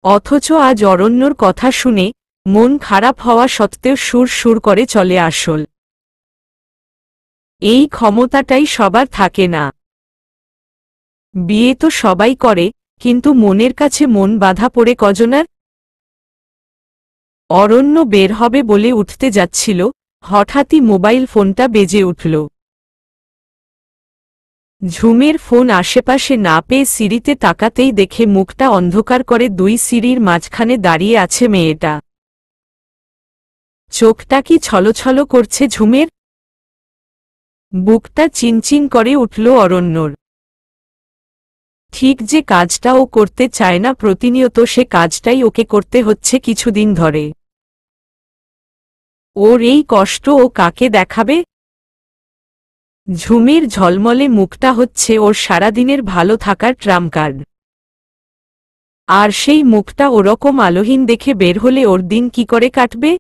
অথচ আজ অরণ্যর কথা শুনে মন খারাপ হওয়া সত্ত্বেও সুর সুর করে চলে আসল। এই ক্ষমতাটাই সবার থাকে না। বিয়ে তো সবাই করে, কিন্তু মনের কাছে মন বাঁধা পড়ে কজনার। অরণ্য বের হবে বলে উঠতে যাচ্ছিল, হঠাৎই মোবাইল ফোনটা বেজে উঠল। ঝুমের ফোন আশেপাশে না পেয়ে সিঁড়িতে তাকাতেই দেখে মুখটা অন্ধকার করে 2 সিঁড়ির মাঝখানে দাঁড়িয়ে আছে মেয়েটা। চোখটা কি ছলছল করছে ঝুমের। বুকটা চিনচিন করে উঠল অরণ্যর। ঠিক যে কাজটা ও করতে চায় না প্রতিনিয়ত, সে কাজটাই ওকে করতে হচ্ছে কিছুদিন ধরে। ওর এই কষ্ট ও কাকে দেখাবে। ঝুমের ঝলমলে মুখটা হচ্ছে ওর সারাদিনের ভালো থাকার ট্রাম্প কার্ড। আর সেই মুখটা ওরকম আলোহীন দেখে বের হলে ওর দিন কি করে কাটবে।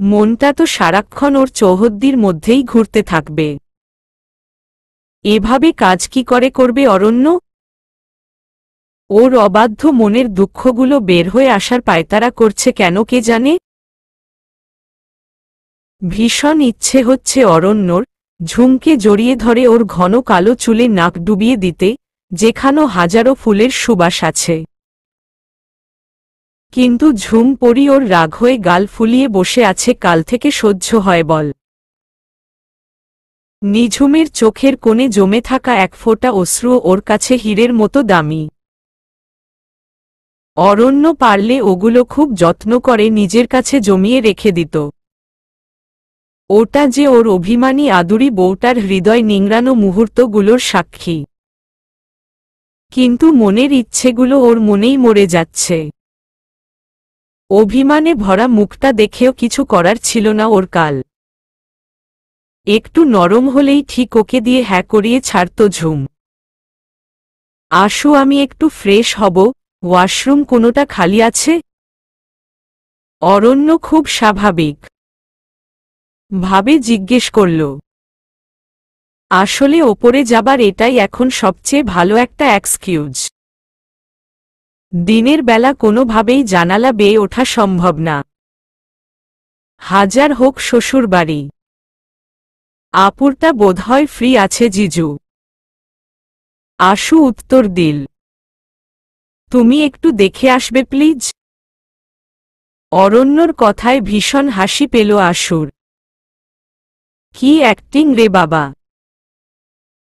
মনটা তো সারাক্ষণ ওর চৌহদ্দির মধ্যেই ঘুরতে থাকবে। এভাবে কাজ কি করে করবে অরণ্য। ওর অবাধ্য মনের দুঃখগুলো বের হয়ে আসার পায়তারা করছে কেন কে জানে। ভীষণ ইচ্ছে হচ্ছে অরণ্যর ঝুমকে জড়িয়ে ধরে ওর ঘন কালো চুলে নাক ডুবিয়ে দিতে, যেখানে হাজারো ফুলের সুবাস আছে। কিন্তু ঝুম পরি ওর রাগ হয়ে গাল ফুলিয়ে বসে আছে, কাল থেকে সহ্য হয় বল। নিঝুমের চোখের কোণে জমে থাকা এক ফোঁটা অশ্রু ওর কাছে হীরের মতো দামি। অরণ্য পারলে ওগুলো খুব যত্ন করে নিজের কাছে জমিয়ে রেখে দিত। ওটা যে ওর অভিমানী আদুরি বউটার হৃদয় নিংড়ানো মুহূর্তগুলোর সাক্ষী। কিন্তু মনের ইচ্ছেগুলো ওর মনেই মরে যাচ্ছে। অভিমানে ভরা মুখটা দেখেও কিছু করার ছিল না ওর কাল। একটু নরম হলেই ঠিক ওকে দিয়ে হ্যাঁ করিয়ে ছাড়ত ঝুম। আসু, আমি একটু ফ্রেশ হব, ওয়াশরুম কোনোটা খালি আছে? অরণ্য খুব স্বাভাবিক ভাবে জিজ্ঞেস করল। আসলে ওপরে যাবার এটাই এখন সবচেয়ে ভালো একটা এক্সকিউজ। দিনের বেলা কোনোভাবেই জানালা বেয়ে ওঠা সম্ভব না, হাজার হোক শ্বশুর বাড়ি। আপুরটা বোধহয় ফ্রি আছে জিজু। আশু উত্তর দিল। তুমি একটু দেখে আসবে প্লিজ। অরণ্যর কথায় ভীষণ হাসি পেল আশুর। কি অ্যাক্টিং রে বাবা!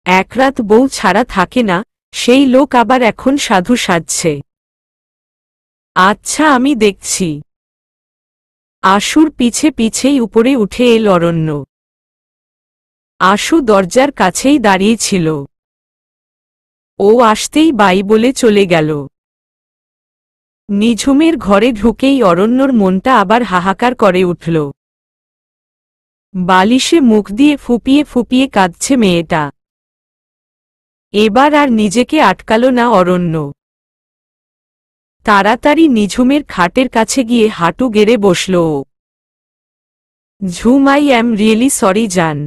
এক রাত বউ ছাড়া থাকে না, সেই লোক আবার এখন সাধু সাজছে। আচ্ছা, আমি দেখছি। আশুর পিছে পিছেই উপরে উঠে এল অরণ্য। আশু দরজার কাছেই দাঁড়িয়েছিল। ও আসতেই বাই বলে চলে গেল। নিঝুমের ঘরে ঢুকেই অরণ্যর মনটা আবার হাহাকার করে উঠল। বালিশে মুখ দিয়ে ফুপিয়ে ফুপিয়ে কাঁদছে মেয়েটা। এবার আর নিজেকে আটকাল না অরণ্য। তাড়াতাড়ি নিঝুমের খাটের কাছে গিয়ে হাঁটু গেড়ে বসল ও। ঝুম, আই অ্যাম রিয়েলি সরি জান।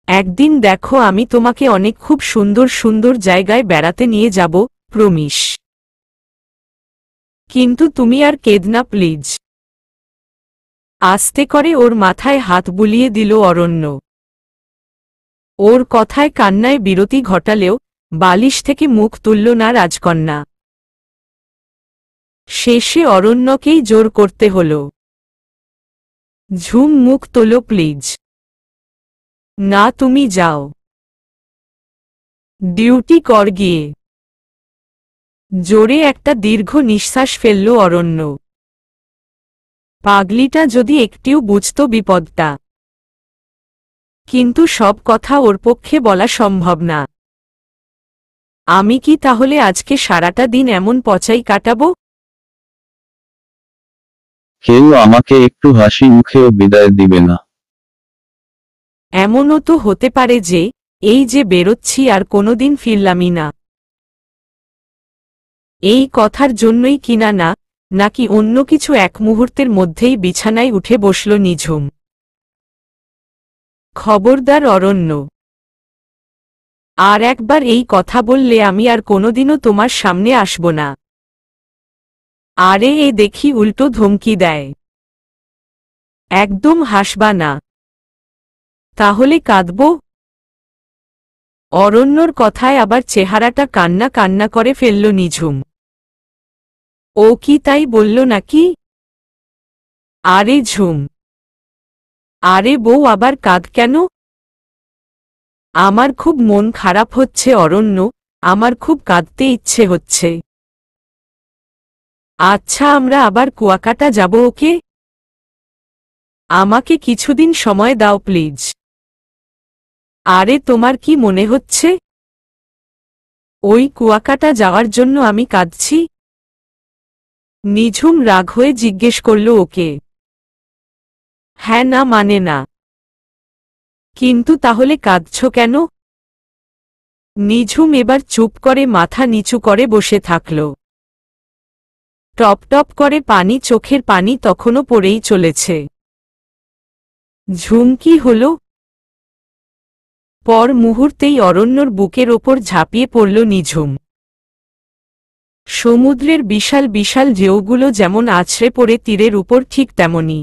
একদিন দেখো, আমি তোমাকে অনেক খুব সুন্দর সুন্দর জায়গায় বেড়াতে নিয়ে যাব, প্রমিস। কিন্তু তুমি আর কেঁদনা প্লিজ। আস্তে করে ওর মাথায় হাত বুলিয়ে দিল অরণ্য। ওর কথায় কান্নায় বিরতি ঘটালেও বালিশ থেকে মুখ তুলল না রাজকন্যা। শেষে অরণ্যকেই জোর করতে হল। ঝুম, মুখ তোলো প্লিজ। না, তুমি যাও, ডিউটি কর গিয়ে। জোরে একটা দীর্ঘ নিঃশ্বাস ফেলল অরণ্য। পাগলিটা যদি একটিও বুঝত বিপদটা। কিন্তু সব কথা ওর পক্ষে বলা সম্ভব না। আমি কি তাহলে আজকে সারাটা দিন এমন পচাই কাটাবো? কেউ আমাকে একটু হাসি মুখেও বিদায় দিবে না? এমনও তো হতে পারে যে এই যে বেরোচ্ছি আর কোনোদিন ফিরলামই না। এই কথার জন্যই কিনা না, নাকি অন্য কিছু এক মুহূর্তের মধ্যেই বিছানায় উঠে বসল নিঝুম। খবরদার অরণ্য, আর একবার এই কথা বললে আমি আর কোনোদিনও তোমার সামনে আসব না। আরে, এ দেখি উল্টো ধমকি দেয়। একদম হাসবা না। তাহলে কাঁদব? অরণ্যর কথায় আবার চেহারাটা কান্না কান্না করে ফেলল নিঝুম। ও কি তাই বলল নাকি? আরে ঝুম, আরে বউ আবার কাঁদ কেন? আমার খুব মন খারাপ হচ্ছে অরণ্য, আমার খুব কাঁদতে ইচ্ছে হচ্ছে। আচ্ছা, আমরা আবার কুয়াকাটা যাব ওকে? আমাকে কিছুদিন সময় দাও প্লিজ। আরে, তোমার কি মনে হচ্ছে ওই কুয়াকাটা যাওয়ার জন্য আমি কাঁদছি? নিঝুম রাগ হয়ে জিজ্ঞেস করল ওকে। হ্যাঁ না মানে না। কিন্তু তাহলে কাঁদছ কেন? নিঝুম এবার চুপ করে মাথা নিচু করে বসে থাকল। টপ টপ করে পানি, চোখের পানি তখনও পড়েই চলেছে। ঝুম, কি হল? পর মুহূর্তেই অরণ্যর বুকের ওপর ঝাঁপিয়ে পড়ল নিঝুম। সমুদ্রের বিশাল বিশাল ঢেউগুলো যেমন আছড়ে পড়ে তীরের উপর, ঠিক তেমনি।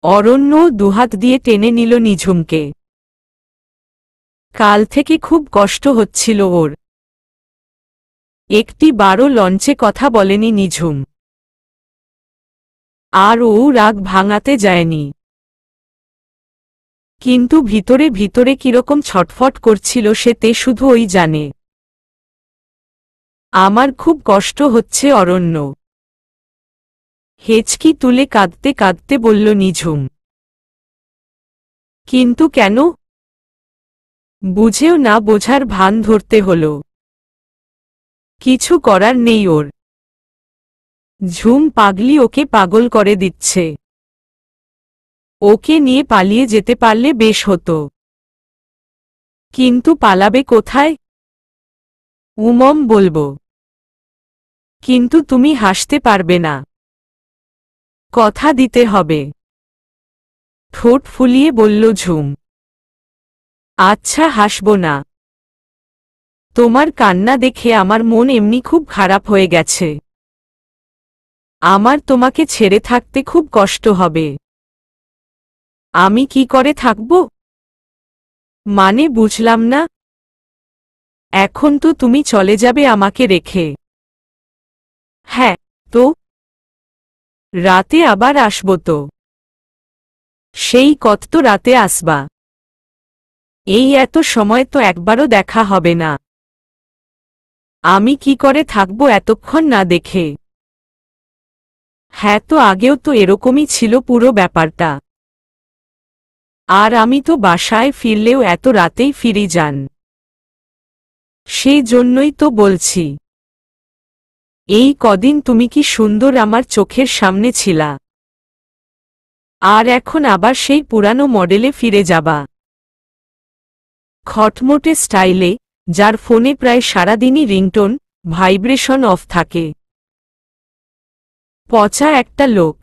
অরণ্য দুহাত দিয়ে টেনে নিল নিঝুমকে। কাল থেকে খুব কষ্ট হচ্ছিল ওর। একটি বারও লঞ্চে কথা বলেনি নিঝুম। আর ও রাগ ভাঙাতে যায়নি। কিন্তু ভিতরে ভিতরে কিরকম ছটফট করছিল সে তে শুধু ওই জানে। আমার খুব কষ্ট হচ্ছে অরণ্য। হেঁচকি তুলে কাঁদতে কাঁদতে বলল নিঝুম। কিন্তু কেন? বুঝেও না বোঝার ভান ধরতে হল। কিছু করার নেই ওর। ঝুম পাগলি ওকে পাগল করে দিচ্ছে। ওকে নিয়ে পালিয়ে যেতে পারলে বেশ হতো। কিন্তু পালাবে কোথায়? উমম বলবো। কিন্তু তুমি হাসতে পারবে না। কথা দিতে হবে। ঠোঁট ফুলিয়ে বলল ঝুম। আচ্ছা হাসব না। তোমার কান্না দেখে আমার মন এমনি খুব খারাপ হয়ে গেছে। আমার তোমাকে ছেড়ে থাকতে খুব কষ্ট হবে। আমি কি করে থাকব? মানে বুঝলাম না। এখন তো তুমি চলে যাবে আমাকে রেখে। হ্যাঁ তো। রাতে আবার আসব তো। সেই কত তো রাতে আসবা। এই এত সময় তো একবারও দেখা হবে না। আমি কি করে থাকব এতক্ষণ না দেখে? হ্যাঁ তো আগেও তো এরকমই ছিল পুরো ব্যাপারটা। আর আমি তো বাসায় ফিরলেও এত রাতেই ফিরি যান। সেই জন্যই তো বলছি। এই কদিন তুমি কি সুন্দর আমার চোখের সামনে ছিলা। আর এখন আবার সেই পুরানো মডেলে ফিরে যাবা। খটমটে স্টাইলে, যার ফোনে প্রায় সারাদিনই রিংটোন, ভাইব্রেশন অফ থাকে। পচা একটা লোক।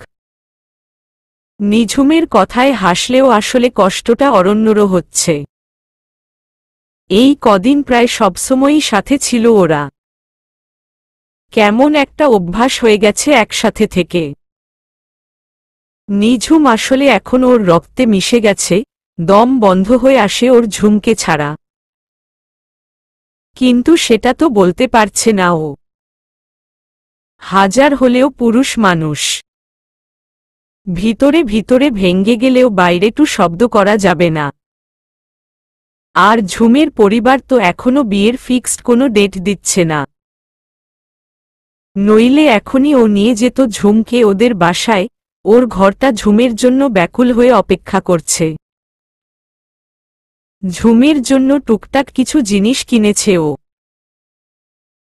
নিঝুমের কথায় হাসলেও আসলে কষ্টটা অরণ্যরও হচ্ছে। এই কদিন প্রায় সবসময়ই সাথে ছিল ওরা। কেমন একটা অভ্যাস হয়ে গেছে একসাথে থেকে। নিঝুম আসলে এখন ওর রক্তে মিশে গেছে, দম বন্ধ হয়ে আসে ওর ঝুমকে ছাড়া। কিন্তু সেটা তো বলতে পারছে না ও। হাজার হলেও পুরুষ মানুষ। ভিতরে ভিতরে ভেঙ্গে গেলেও বাইরে টু শব্দ করা যাবে না। আর ঝুমের পরিবার তো এখনো বিয়ের ফিক্সড কোনো ডেট দিচ্ছে না। নইলে এখনই ও নিয়ে যেত ঝুমকে ওদের বাসায়। ওর ঘরটা ঝুমের জন্য ব্যাকুল হয়ে অপেক্ষা করছে। ঝুমের জন্য টুকটাক কিছু জিনিস কিনেছে ও।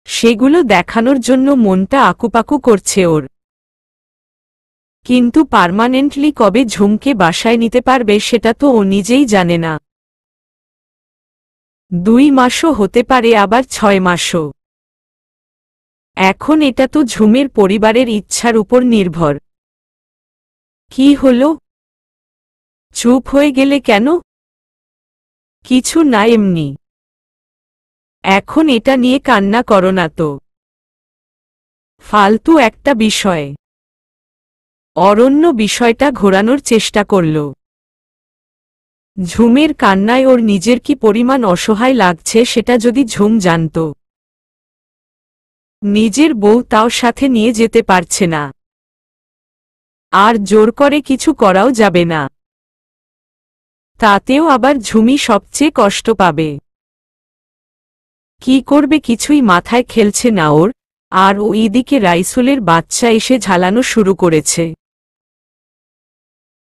সেগুলো দেখানোর জন্য মনটা আকুপাকু করছে ওর। কিন্তু পার্মানেন্টলি কবে ঝুমকে বাসায় নিতে পারবে সেটা তো ও নিজেই জানে না। 2 মাসও হতে পারে, আবার 6 মাসও। এখন এটা তো ঝুমের পরিবারের ইচ্ছার উপর নির্ভর। কি হলো? চুপ হয়ে গেলে কেন? কিছু না, এমনি। এখন এটা নিয়ে কান্না করো না তো। ফালতু একটা বিষয়। অরণ্য বিষয়টা ঘোরানোর চেষ্টা করল। ঝুমের কান্নায় ওর নিজের কি পরিমাণ অসহায় লাগছে সেটা যদি ঝুম জানত। নিজের বউ তাও সাথে নিয়ে যেতে পারছে না। আর জোর করে কিছু করাও যাবে না। তাতেও আবার ঝুমি সবচেয়ে কষ্ট পাবে। কি করবে কিছুই মাথায় খেলছে না ওর। আর ওইদিকে রাইসুলের বাচ্চা এসে ঝালানো শুরু করেছে।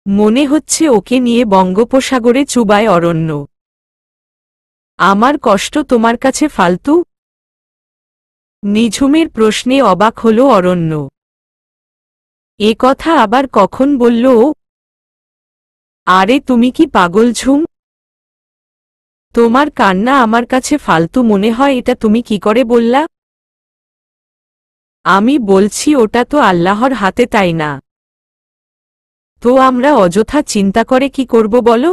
মনে হচ্ছে ওকে নিয়ে বঙ্গোপসাগরে চুবায় অরণ্য। আমার কষ্ট তোমার কাছে ফালতু? নিঝুমের প্রশ্নে অবাক হল অরণ্য। এ কথা আবার কখন বলল ও? আরে তুমি কি পাগল ঝুম? তোমার কান্না আমার কাছে ফালতু মনে হয় এটা তুমি কি করে বললা? আমি বলছি ওটা তো আল্লাহর হাতে, তাই না? তো আমরা অযথা চিন্তা করে কি করব বলো?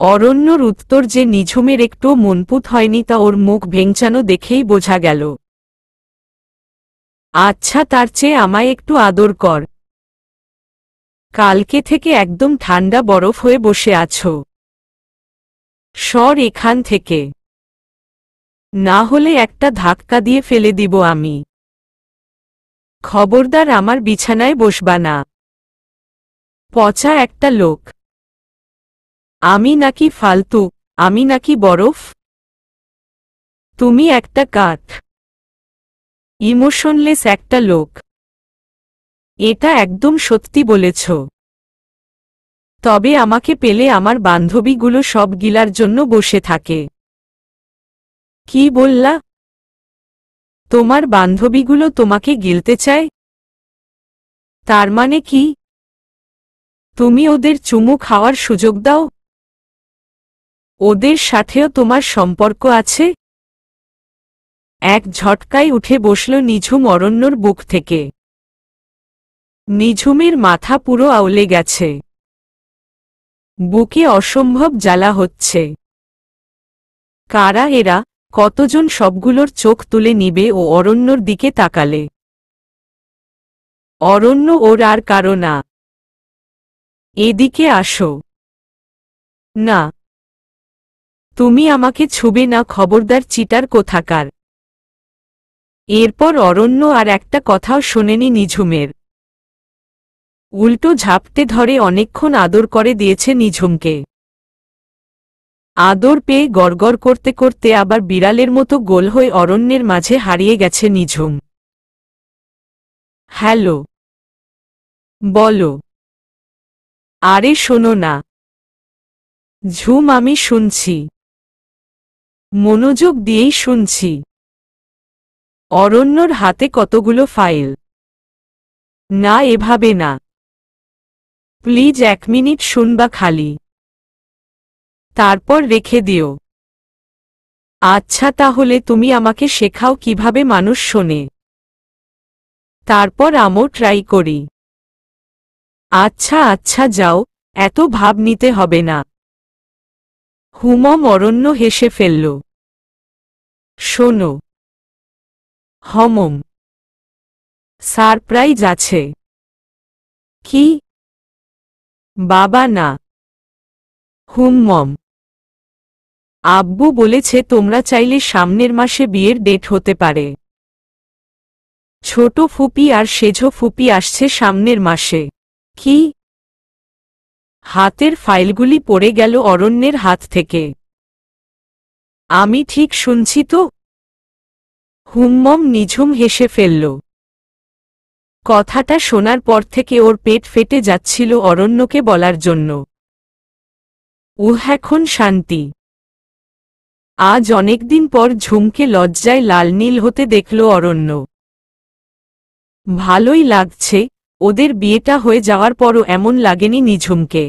অরণ্যর উত্তর যে নিঝুমের একটু মনপুত হয়নি তা ওর মুখ ভেঙচানো দেখেই বোঝা গেল। আচ্ছা তার চেয়ে আমায় একটু আদর কর। কালকে থেকে একদম ঠান্ডা বরফ হয়ে বসে আছো। সর এখান থেকে। না হলে একটা ধাক্কা দিয়ে ফেলে দিব আমি। খবরদার আমার বিছানায় বসবা না। পচা একটা লোক। আমি নাকি ফালতু? আমি নাকি বরফ? তুমি একটা কাঠ। ইমোশনলেস একটা লোক। এটা একদম সত্যি বলেছ। তবে আমাকে পেলে আমার বান্ধবীগুলো সব গিলার জন্য বসে থাকে। কি বললা? তোমার বান্ধবীগুলো তোমাকে গিলতে চায়? তার মানে কি? তুমি ওদের চুমু খাওয়ার সুযোগ দাও? ওদের সাথেও তোমার সম্পর্ক আছে? এক ঝটকায় উঠে বসল নিঝুম অরণ্যর বুক থেকে। নিঝুমের মাথা পুরো আউলে গেছে। বুকে অসম্ভব জ্বালা হচ্ছে। কারা এরা? কতজন সবগুলোর চোখ তুলে নিবে ও অরণ্যর দিকে তাকালে? অরণ্য ওর আর কারো না। এদিকে আসো। না, তুমি আমাকে ছুবে না, খবরদার চিটার কোথাকার। এরপর অরণ্য আর একটা কথাও শোনেনি নিঝুমের। উল্টো ঝাপটে ধরে অনেকক্ষণ আদর করে দিয়েছে নিঝুমকে। আদর পেয়ে গড়গড় করতে করতে আবার বিড়ালের মতো গোল হয়ে অরণ্যের মাঝে হারিয়ে গেছে নিঝুম। হ্যালো। বলো। আরে শোনো না। ঝুম, আমি শুনছি। মনোযোগ দিয়েই শুনছি। অরণ্যর হাতে কতগুলো ফাইল। না, এভাবে না। প্লিজ 1 মিনিট শুনবা খালি। তারপর রেখে দিও। আচ্ছা, তাহলে তুমি আমাকে শেখাও কিভাবে মানুষ শোনে। তারপর আমও ট্রাই করি। আচ্ছা আচ্ছা, যাও, এত ভাব নিতে হবে না। হুমম অরণ্য হেসে ফেলল। শোনো। হমম। সারপ্রাইজ আছে। কি? বাবা না। হুমম। আব্বু বলেছে তোমরা চাইলে সামনের মাসে বিয়ের ডেট হতে পারে। ছোট ফুপি আর সেজো ফুপি আসছে সামনের মাসে। কি? হাতের ফাইলগুলি পড়ে গেল অরণ্যের হাত থেকে। আমি ঠিক শুনছি তো? হুমম নিঝুম হেসে ফেলল। কথাটা শোনার পর থেকে ওর পেট ফেটে যাচ্ছিল অরণ্যকে বলার জন্য। এখন শান্তি। আজ অনেকদিন পর ঝুমকে লজ্জায় লাল নীল হতে দেখল অরণ্য। ভালোই লাগছে। ওদের বিয়েটা হয়ে যাওয়ার পরও এমন লাগেনি নিঝুমকে।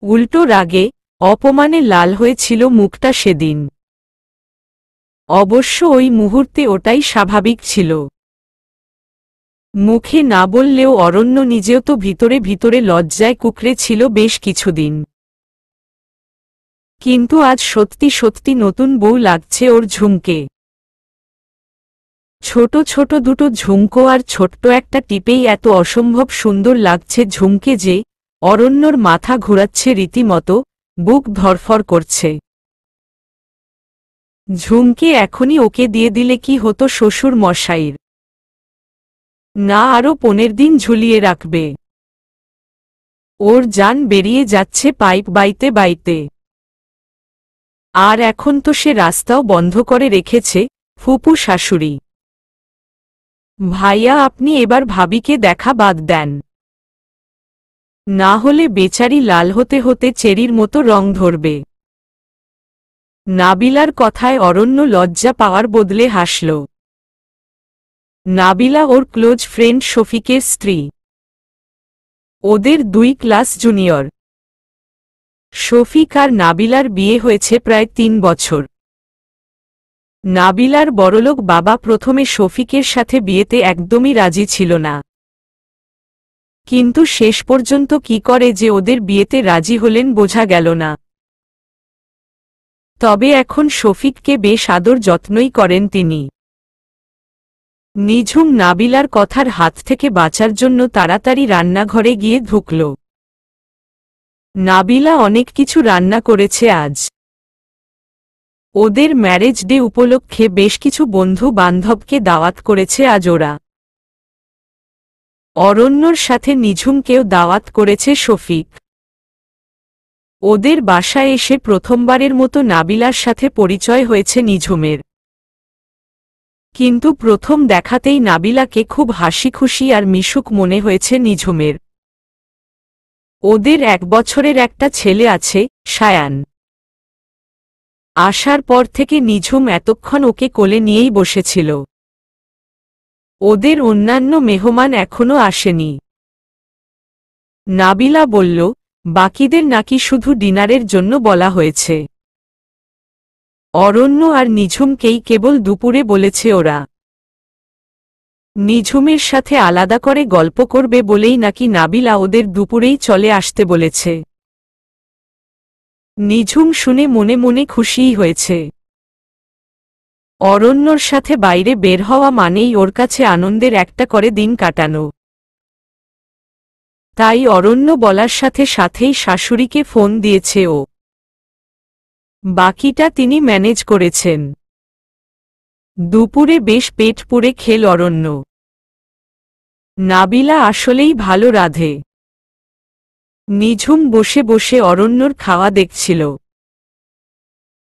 উল্টো রাগে, অপমানে লাল হয়েছিল মুখটা সেদিন। অবশ্য ওই মুহূর্তে ওটাই স্বাভাবিক ছিল। মুখে না বললেও অরণ্য নিজেও তো ভিতরে ভিতরে লজ্জায় কুঁকড়ে ছিল বেশ কিছুদিন। কিন্তু আজ সত্যি সত্যি নতুন বউ লাগছে ওর ঝুমকে। ছোট ছোট দুটো ঝুমকো আর ছোট্ট একটা টিপেই এত অসম্ভব সুন্দর লাগছে ঝুমকে যে অরণ্যর মাথা ঘুরাচ্ছে রীতিমতো, বুক ধরফর করছে। ঝুমকে এখনই ওকে দিয়ে দিলে কি হতো শ্বশুর মশাইর? না, আরও 15 দিন ঝুলিয়ে রাখবে। ওর জান বেরিয়ে যাচ্ছে পাইপ বাইতে বাইতে। আর এখন তো সে রাস্তাও বন্ধ করে রেখেছে। ফুপু শাশুড়ি। ভাইয়া, আপনি এবার ভাবিকে দেখা বাদ দেন। না হলে বেচারি লাল হতে হতে চেরির মতো রং ধরবে। নাবিলার কথায় অরণ্য লজ্জা পাওয়ার বদলে হাসল। নাবিলা ওর ক্লোজ ফ্রেন্ড শফিকের স্ত্রী। ওদের 2 ক্লাস জুনিয়র। শফিক আর নাবিলার বিয়ে হয়েছে প্রায় 3 বছর। নাবিলার বড়লোক বাবা প্রথমে শফিকের সাথে বিয়েতে একদমই রাজি ছিল না। কিন্তু শেষ পর্যন্ত কি করে যে ওদের বিয়েতে রাজি হলেন বোঝা গেল না। তবে এখন শফিককে বেশ আদর যত্নই করেন তিনি। নিঝুম নাবিলার কথার হাত থেকে বাঁচার জন্য তাড়াতাড়ি রান্নাঘরে গিয়ে ঢুকল। নাবিলা অনেক কিছু রান্না করেছে আজ। ওদের ম্যারেজ ডে উপলক্ষে বেশ কিছু বন্ধু বান্ধবকে দাওয়াত করেছে আজ ওরা। অরণ্যর সাথে নিঝুমকেও দাওয়াত করেছে শফিক। ওদের বাসায় এসে প্রথমবারের মতো নাবিলার সাথে পরিচয় হয়েছে নিঝুমের। কিন্তু প্রথম দেখাতেই নাবিলাকে খুব হাসিখুশি আর মিশুক মনে হয়েছে নিঝুমের। ওদের 1 বছরের একটা ছেলে আছে, সায়ান। আসার পর থেকে নিঝুম এতক্ষণ ওকে কোলে নিয়েই বসেছিল। ওদের অন্যান্য মেহমান এখনো আসেনি। নাবিলা বলল, বাকিদের নাকি শুধু ডিনারের জন্য বলা হয়েছে। অরণ্য আর নিঝুমকেই কেবল দুপুরে বলেছে ওরা। নিঝুমের সাথে আলাদা করে গল্প করবে বলেই নাকি নাবিলা ওদের দুপুরেই চলে আসতে বলেছে। নিঝুম শুনে মনে মনে খুশিই হয়েছে। অরণ্যর সাথে বাইরে বের হওয়া মানেই ওর কাছে আনন্দের একটা করে দিন কাটানো। তাই অরণ্য বলার সাথে সাথেই শাশুড়িকে ফোন দিয়েছে ও। বাকিটা তিনি ম্যানেজ করেছেন। দুপুরে বেশ পেট পুড়ে খেল অরণ্য। নাবিলা আসলেই ভালো রাঁধে। নিঝুম বসে বসে অরণ্যর খাওয়া দেখছিল।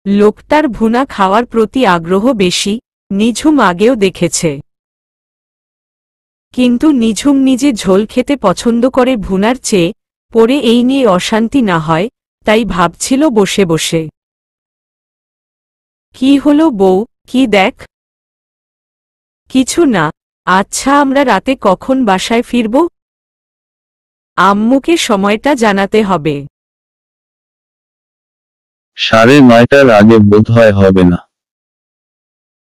লোকটার ভুনা খাওয়ার প্রতি আগ্রহ বেশি, নিঝুম আগেও দেখেছে। কিন্তু নিঝুম নিজে ঝোল খেতে পছন্দ করে ভুনার চেয়ে, পরে এই নিয়ে অশান্তি না হয়, তাই ভাবছিল বসে বসে। কি হলো বউ, কি দেখ? কিছু না। আচ্ছা, আমরা রাতে কখন বাসায় ফিরব? আম্মুকে সময়টা জানাতে হবে। 9:30টার আগে বোধহয় হবে না।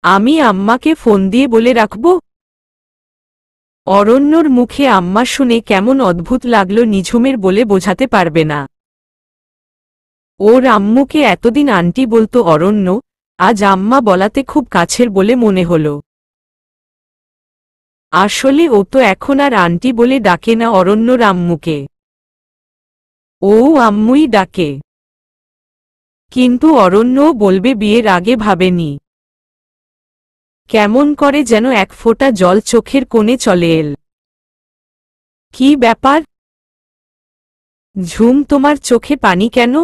আমি আম্মাকে ফোন দিয়ে বলে রাখব। অরণ্যর মুখে আম্মা শুনে কেমন অদ্ভুত লাগল নিঝুমের বলে বোঝাতে পারবে না। ওর আম্মুকে এতদিন আন্টি বলতো অরণ্য, আজ আম্মা বলাতে খুব কাছের বলে মনে হল। আসলে ও তো এখন আর আন্টি বলে ডাকে না অরণ্যর আম্মুকে। ও আম্মুই ডাকে। কিন্তু অরণ্যও বলবে বিয়ের আগে ভাবেনি। কেমন করে যেন এক ফোঁটা জল চোখের কোণে চলে এল। কি ব্যাপার? ঝুম, তোমার চোখে পানি কেন?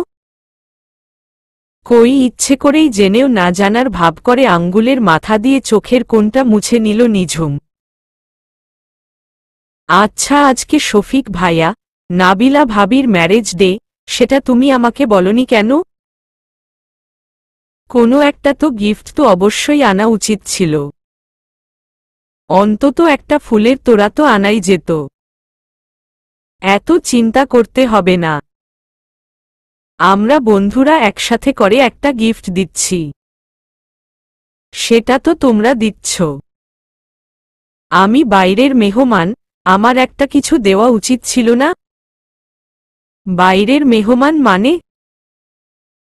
কই, ইচ্ছে করেই জেনেও না জানার ভাব করে আঙ্গুলের মাথা দিয়ে চোখের কোণটা মুছে নিল নিঝুম। আচ্ছা, আজকে শফিক ভাইয়া, নাবিলা ভাবির ম্যারেজ ডে, সেটা তুমি আমাকে বলনি কেন? কোনো একটা তো গিফট তো অবশ্যই আনা উচিত ছিল। অন্তত একটা ফুলের তোড়া তো আনাই যেত। এত চিন্তা করতে হবে না। আমরা বন্ধুরা একসাথে করে একটা গিফট দিচ্ছি। সেটা তো তোমরা দিচ্ছ। আমি বাইরের মেহমান, আমার একটা কিছু দেওয়া উচিত ছিল না? বাইরের মেহমান মানে?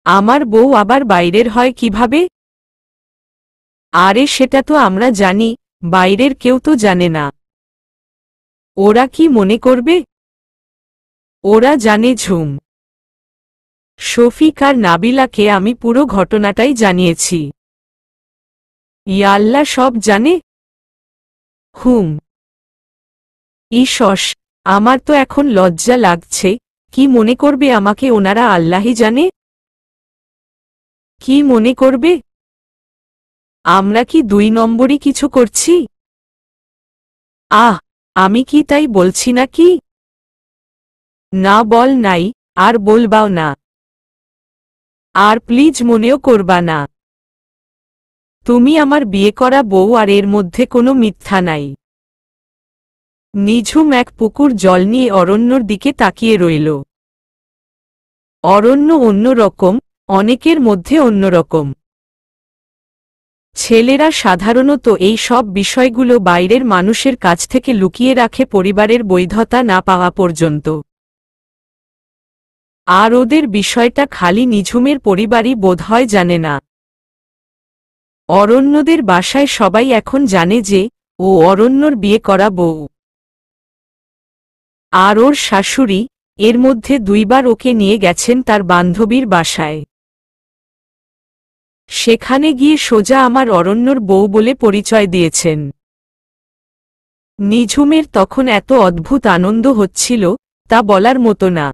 আমার বউ আবার বাইরের হয় কিভাবে? আরে সেটা তো আমরা জানি, বাইরের কেউ তো জানে না। ওরা কি মনে করবে? ওরা জানে ঝুম। শফিক আর নাবিলাকে আমি পুরো ঘটনাটাই জানিয়েছি। ইয়াল্লা, সব জানে? হুম। ইসস, আমার তো এখন লজ্জা লাগছে। কি মনে করবে আমাকে ওনারা? আল্লাহই জানে। কি মনে করবে? আমরা কি 2 নম্বরই কিছু করছি? আমি কি তাই বলছি নাকি? না, বল নাই, আর বলবাও না। আর প্লিজ মনেও করবা না। তুমি আমার বিয়ে করা বউ, আর এর মধ্যে কোনো মিথ্যা নাই। নিঝুম এক পুকুর জল নিয়ে অরণ্যর দিকে তাকিয়ে রইল। অরণ্য অন্যরকম, অনেকের মধ্যে অন্যরকম। ছেলেরা সাধারণত এই সব বিষয়গুলো বাইরের মানুষের কাছ থেকে লুকিয়ে রাখে পরিবারের বৈধতা না পাওয়া পর্যন্ত। আর ওদের বিষয়টা খালি নিঝুমের পরিবারই বোধহয় জানে না। অরণ্যদের বাসায় সবাই এখন জানে যে ও অরণ্যর বিয়ে করা বউ। আর ওর শাশুড়ি এর মধ্যে 2 বার ওকে নিয়ে গেছেন তার বান্ধবীর বাসায়। সেখানে গিয়ে সোজা আমার অরণ্যর বউ বলে পরিচয় দিয়েছেন। নিঝুমের তখন এত অদ্ভুত আনন্দ হচ্ছিল, তা বলার মতো না।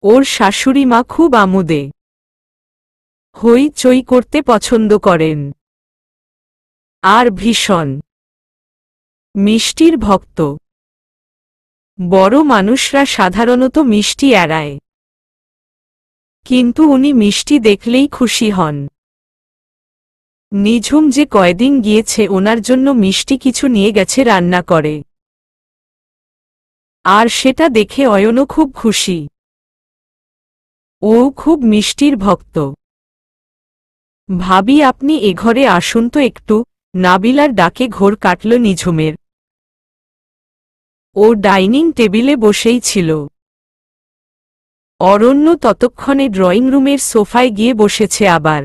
ওর শাশুড়ি মা খুব আমোদে হইচই করতে পছন্দ করেন। আর ভীষণ মিষ্টির ভক্ত। বড় মানুষরা সাধারণত মিষ্টি এড়ায়, কিন্তু উনি মিষ্টি দেখলেই খুশি হন। নিঝুম যে কয়দিন গিয়েছে ওনার জন্য মিষ্টি কিছু নিয়ে গেছে রান্না করে, আর সেটা দেখে অয়নও খুব খুশি। ও খুব মিষ্টির ভক্ত। ভাবি আপনি এ ঘরে আসুন তো একটু, নাবিলার ডাকে ঘোর কাটল নিঝুমের। ও ডাইনিং টেবিলে বসেই ছিল। অরণ্য ততক্ষণে ড্রয়িং রুমের সোফায় গিয়ে বসেছে, আবার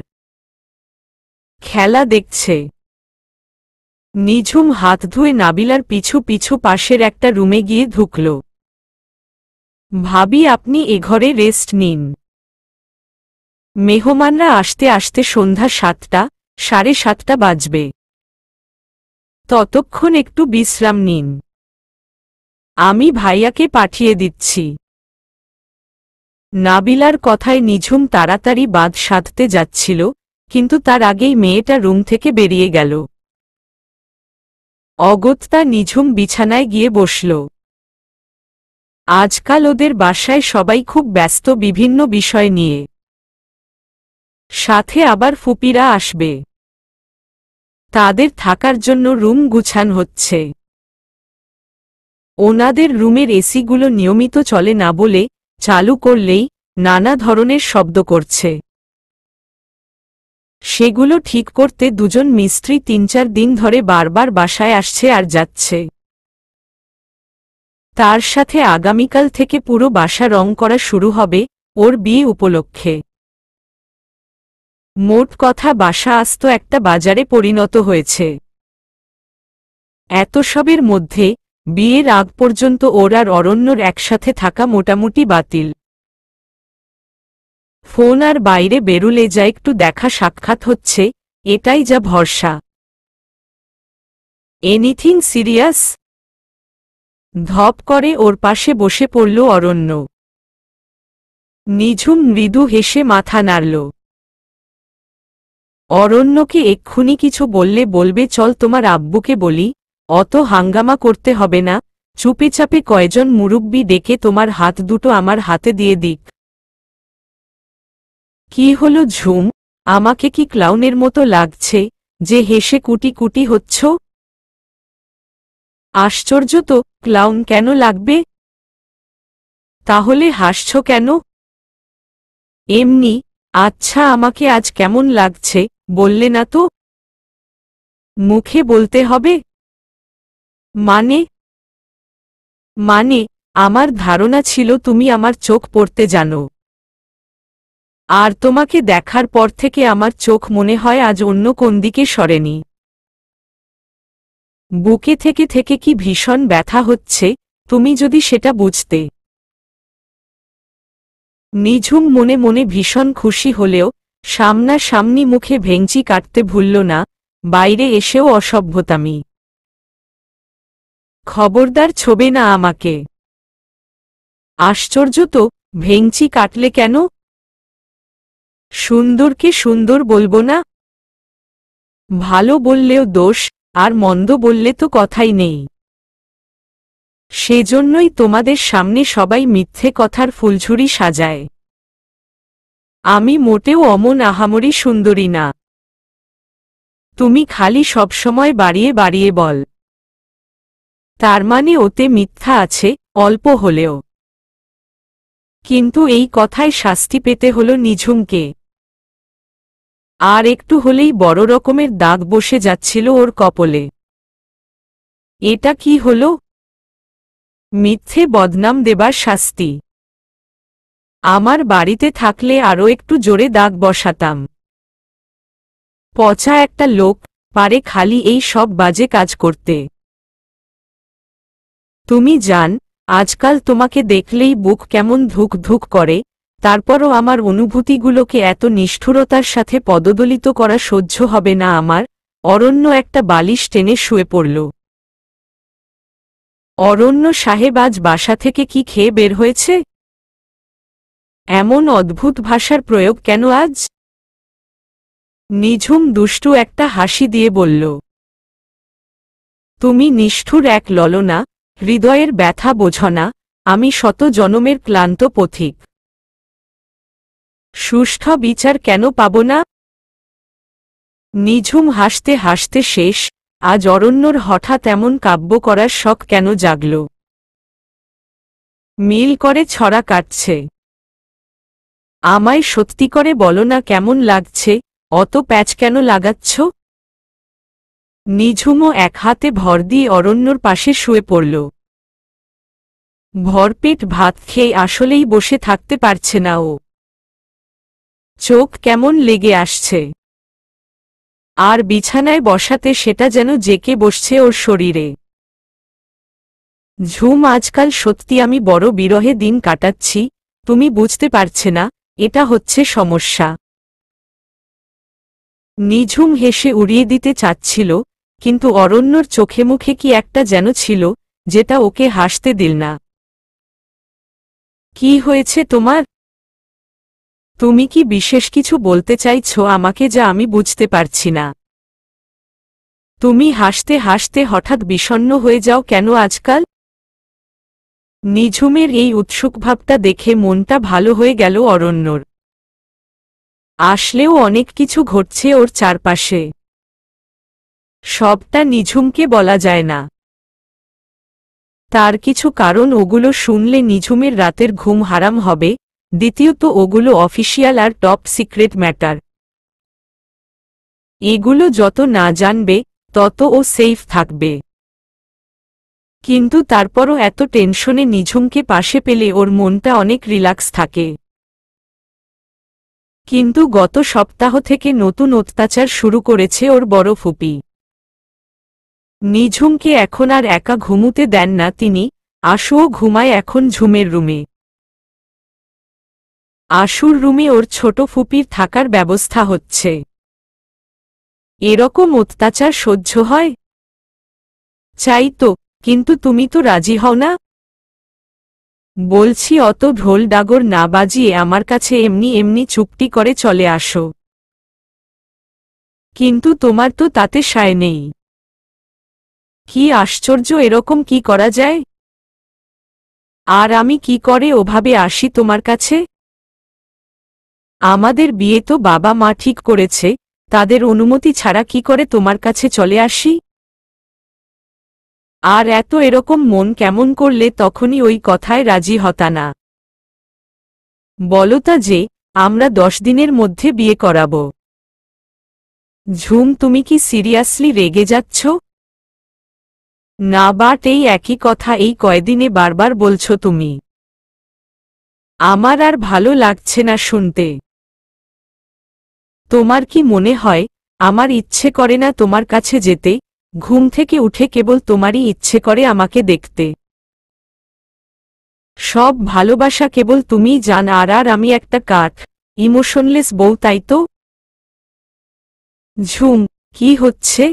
খেলা দেখছে। নিঝুম হাত ধুয়ে নাবিলার পিছু পিছু পাশের একটা রুমে গিয়ে ঢুকল। ভাবি আপনি এ ঘরে রেস্ট নিন। মেহমানরা আসতে আসতে সন্ধ্যা 7টা, 7:30 বাজবে। ততক্ষণ একটু বিশ্রাম নিন, আমি ভাইয়াকে পাঠিয়ে দিচ্ছি। নাবিলার কথায় নিঝুম তাড়াতাড়ি বাদ সাধতে যাচ্ছিল, কিন্তু তার আগেই মেয়েটা রুম থেকে বেরিয়ে গেল। অগত্যা নিঝুম বিছানায় গিয়ে বসল। আজকাল ওদের বাসায় সবাই খুব ব্যস্ত বিভিন্ন বিষয় নিয়ে, সাথে আবার ফুপিরা আসবে। তাদের থাকার জন্য রুম গুছান হচ্ছে। ওনাদের রুমের এসিগুলো নিয়মিত চলে না বলে চালু করলেই নানা ধরনের শব্দ করছে। সেগুলো ঠিক করতে দুজন মিস্ত্রি 3-4 দিন ধরে বারবার বাসায় আসছে আর যাচ্ছে। তার সাথে আগামীকাল থেকে পুরো বাসা রং করা শুরু হবে ওর বিয়ে উপলক্ষে। মোট কথা বাসা আস্ত একটা বাজারে পরিণত হয়েছে। এত সবের মধ্যে বিয়ের আগ পর্যন্ত ওর আর অরণ্যর একসাথে থাকা মোটামুটি বাতিল। ফোন আর বাইরে বেরুলে যা একটু দেখা সাক্ষাৎ হচ্ছে, এটাই যা ভরসা। Anything serious? ধপ করে ওর পাশে বসে পড়ল অরণ্য। নিঝুম মৃদু হেসে মাথা নাড়ল। অরণ্যকে এক্ষুনি কিছু বললে বলবে চল তোমার আব্বুকে বলি, অত হাঙ্গামা করতে হবে না, চুপে চাপে কয়জন মুরব্বি ডেকে তোমার হাত দুটো আমার হাতে দিয়ে দিক। কি হলো ঝুম, আমাকে কি ক্লাউনের মতো লাগছে যে হেসে কুটি কুটি হচ্ছ? আশ্চর্য তো, ক্লাউন কেন লাগবে? তাহলে হাসছ কেন? এমনি। আচ্ছা আমাকে আজ কেমন লাগছে বললে না তো? মুখে বলতে হবে? মানে? মানে আমার ধারণা ছিল তুমি আমার চোখ পড়তে জানো, আর তোমাকে দেখার পর থেকে আমার চোখ মনে হয় আজ অন্য কোন দিকে সরেনি। বুকে থেকে থেকে কি ভীষণ ব্যথা হচ্ছে, তুমি যদি সেটা বুঝতে। নিঝুম মনে মনে ভীষণ খুশি হলেও সামনাসামনি মুখে ভেঙচি কাটতে ভুলল না, বাইরে এসেও অসভ্যতামি। খবরদার ছোবে না আমাকে। আশ্চর্য তো, ভেঙচি কাটলে কেন? সুন্দরকে সুন্দর বলবো না? ভালো বললেও দোষ, আর মন্দ বললে তো কথাই নেই। সেজন্যই তোমাদের সামনে সবাই মিথ্যে কথার ফুলঝুরি সাজায়। আমি মোটেও অমন আহামরি সুন্দরী না। তুমি খালি সবসময় বাড়িয়ে বাড়িয়ে বল। তার মানে ওতে মিথ্যা আছে, অল্প হলেও। কিন্তু এই কথায় শাস্তি পেতে হলো নিঝুমকে। আর একটু হলেই বড় রকমের দাগ বসে যাচ্ছিল ওর কপলে। এটা কি হলো? মিথ্যে বদনাম দেবার শাস্তি। আমার বাড়িতে থাকলে আরও একটু জোরে দাগ বসাতাম। পচা একটা লোক পারে খালি এই সব বাজে কাজ করতে। তুমি জান, আজকাল তোমাকে দেখলেই বুক কেমন ধুক ধুক করে, তারপরও আমার অনুভূতিগুলোকে এত নিষ্ঠুরতার সাথে পদদলিত করা সহ্য হবে না আমার। অরণ্য একটা বালিশ টেনে শুয়ে পড়ল। অরণ্য সাহেব আজ বাসা থেকে কি খেয়ে বের হয়েছে? এমন অদ্ভুত ভাষার প্রয়োগ কেন আজ? নিঝুম দুষ্টু একটা হাসি দিয়ে বলল। তুমি নিষ্ঠুর এক ললনা, হৃদয়ের ব্যথা বোঝো না, আমি শত জনমের ক্লান্ত পথিক। সুষ্ঠু বিচার কেন পাব না? নিঝুম হাসতে হাসতে শেষ। আজ অরণ্যর হঠাৎ এমন কাব্য করার শখ কেন জাগল? মিল করে ছড়া কাটছে। আমায় সত্যি করে বলো না কেমন লাগছে, অত প্যাচ কেন লাগাচ্ছ? নিঝুমও এক হাতে ভর দিয়ে অরণ্যর পাশে শুয়ে পড়ল। ভরপেট ভাত খেয়ে আসলেই বসে থাকতে পারছে না ও। চোখ কেমন লেগে আসছে। আর বিছানায় বসাতে সেটা যেন জেকে বসছে ওর শরীরে। ঝুম, আজকাল সত্যি আমি বড় বিরহে দিন কাটাচ্ছি, তুমি বুঝতে পারছে না, এটা হচ্ছে সমস্যা। নিঝুম হেসে উড়িয়ে দিতে চাচ্ছিল, কিন্তু অরণ্যর চোখে মুখে কি একটা যেন ছিল, যেটা ওকে হাসতে দিল না। কি হয়েছে তোমার? তুমি কি বিশেষ কিছু বলতে চাইছো আমাকে যা আমি বুঝতে পারছি না? তুমি হাসতে হাসতে হঠাৎ বিষণ্ণ হয়ে যাও কেন আজকাল? নিঝুমের এই উৎসুক ভাবটা দেখে মনটা ভালো হয়ে গেল অরণ্যর। আসলেও অনেক কিছু ঘটছে ওর চারপাশে। সবটা নিঝুমকে বলা যায় না। তার কিছু কারণ, ওগুলো শুনলে নিঝুমের রাতের ঘুম হারাম হবে। দ্বিতীয়ত, ওগুলো অফিসিয়াল আর টপ সিক্রেট ম্যাটার। এগুলো যত না জানবে তত ও সেফ থাকবে। কিন্তু তারপরও এত টেনশনে নিঝুমকে পাশে পেলে ওর মনটা অনেক রিল্যাক্স থাকে। কিন্তু গত সপ্তাহ থেকে নতুন অত্যাচার শুরু করেছে ওর বড় ফুপি। নিঝুমকে এখন আর একা ঘুমুতে দেন না তিনি। আশুও ঘুমায় এখন ঝুমের রুমে। আশুর রুমে ওর ছোট ফুপির থাকার ব্যবস্থা হচ্ছে। এরকম অত্যাচার সহ্য হয়? চাই তো, কিন্তু তুমি তো রাজি হও না। বলছি অত ঢোল ডাগর না বাজিয়ে আমার কাছে এমনি এমনি চুপটি করে চলে আসো। কিন্তু তোমার তো তাতে সায় নেই। কি আশ্চর্য, এরকম কি করা যায়? আর আমি কি করে ওভাবে আসি তোমার কাছে? আমাদের বিয়ে তো বাবা মা ঠিক করেছে, তাদের অনুমতি ছাড়া কি করে তোমার কাছে চলে আসি? আর এত এরকম মন কেমন করলে তখনই ওই কথায় রাজি হতা না? বলতা যে আমরা 10 দিনের মধ্যে বিয়ে করাব। ঝুম, তুমি কি সিরিয়াসলি রেগে যাচ্ছ? না বাট এই একই কথা এই কয়দিনে বারবার বলছো তুমি। আমার আর ভালো লাগছে না শুনতে। তোমার কি মনে হয় আমার ইচ্ছে করে না তোমার কাছে যেতে? ঘুম থেকে উঠে কেবল তোমারই ইচ্ছে করে আমাকে দেখতে। সব ভালোবাসা কেবল তুমিই জান, আর আর আমি একটা কাঠ, ইমোশনলেস বউ, তাই তো? ঝুম, কি হচ্ছে?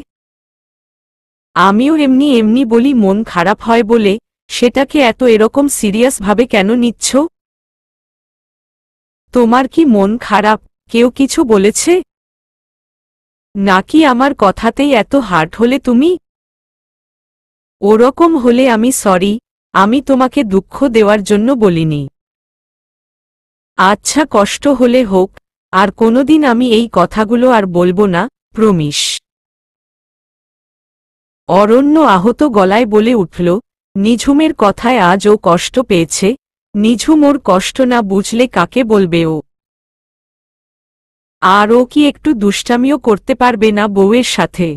আমিও এমনি এমনি বলি মন খারাপ হয় বলে, সেটাকে এত এরকম সিরিয়াস ভাবে কেন নিচ্ছ? তোমার কি মন খারাপ? কেউ কিছু বলেছে? নাকি আমার কথাতেই এত হার্ট হলে তুমি? ওরকম হলে আমি সরি, আমি তোমাকে দুঃখ দেওয়ার জন্য বলিনি। আচ্ছা, কষ্ট হলে হোক, আর কোনোদিন আমি এই কথাগুলো আর বলবো না, প্রমিস। অরণ্য আহত গলায় বলে উঠল। নিঝুমের কথায় আজ ও কষ্ট পেয়েছে। নিঝুম ওর কষ্ট না বুঝলে কাকে বলবে ও? আর ও কি একটু দুষ্টামিও করতে পারবে না বউয়ের সাথে?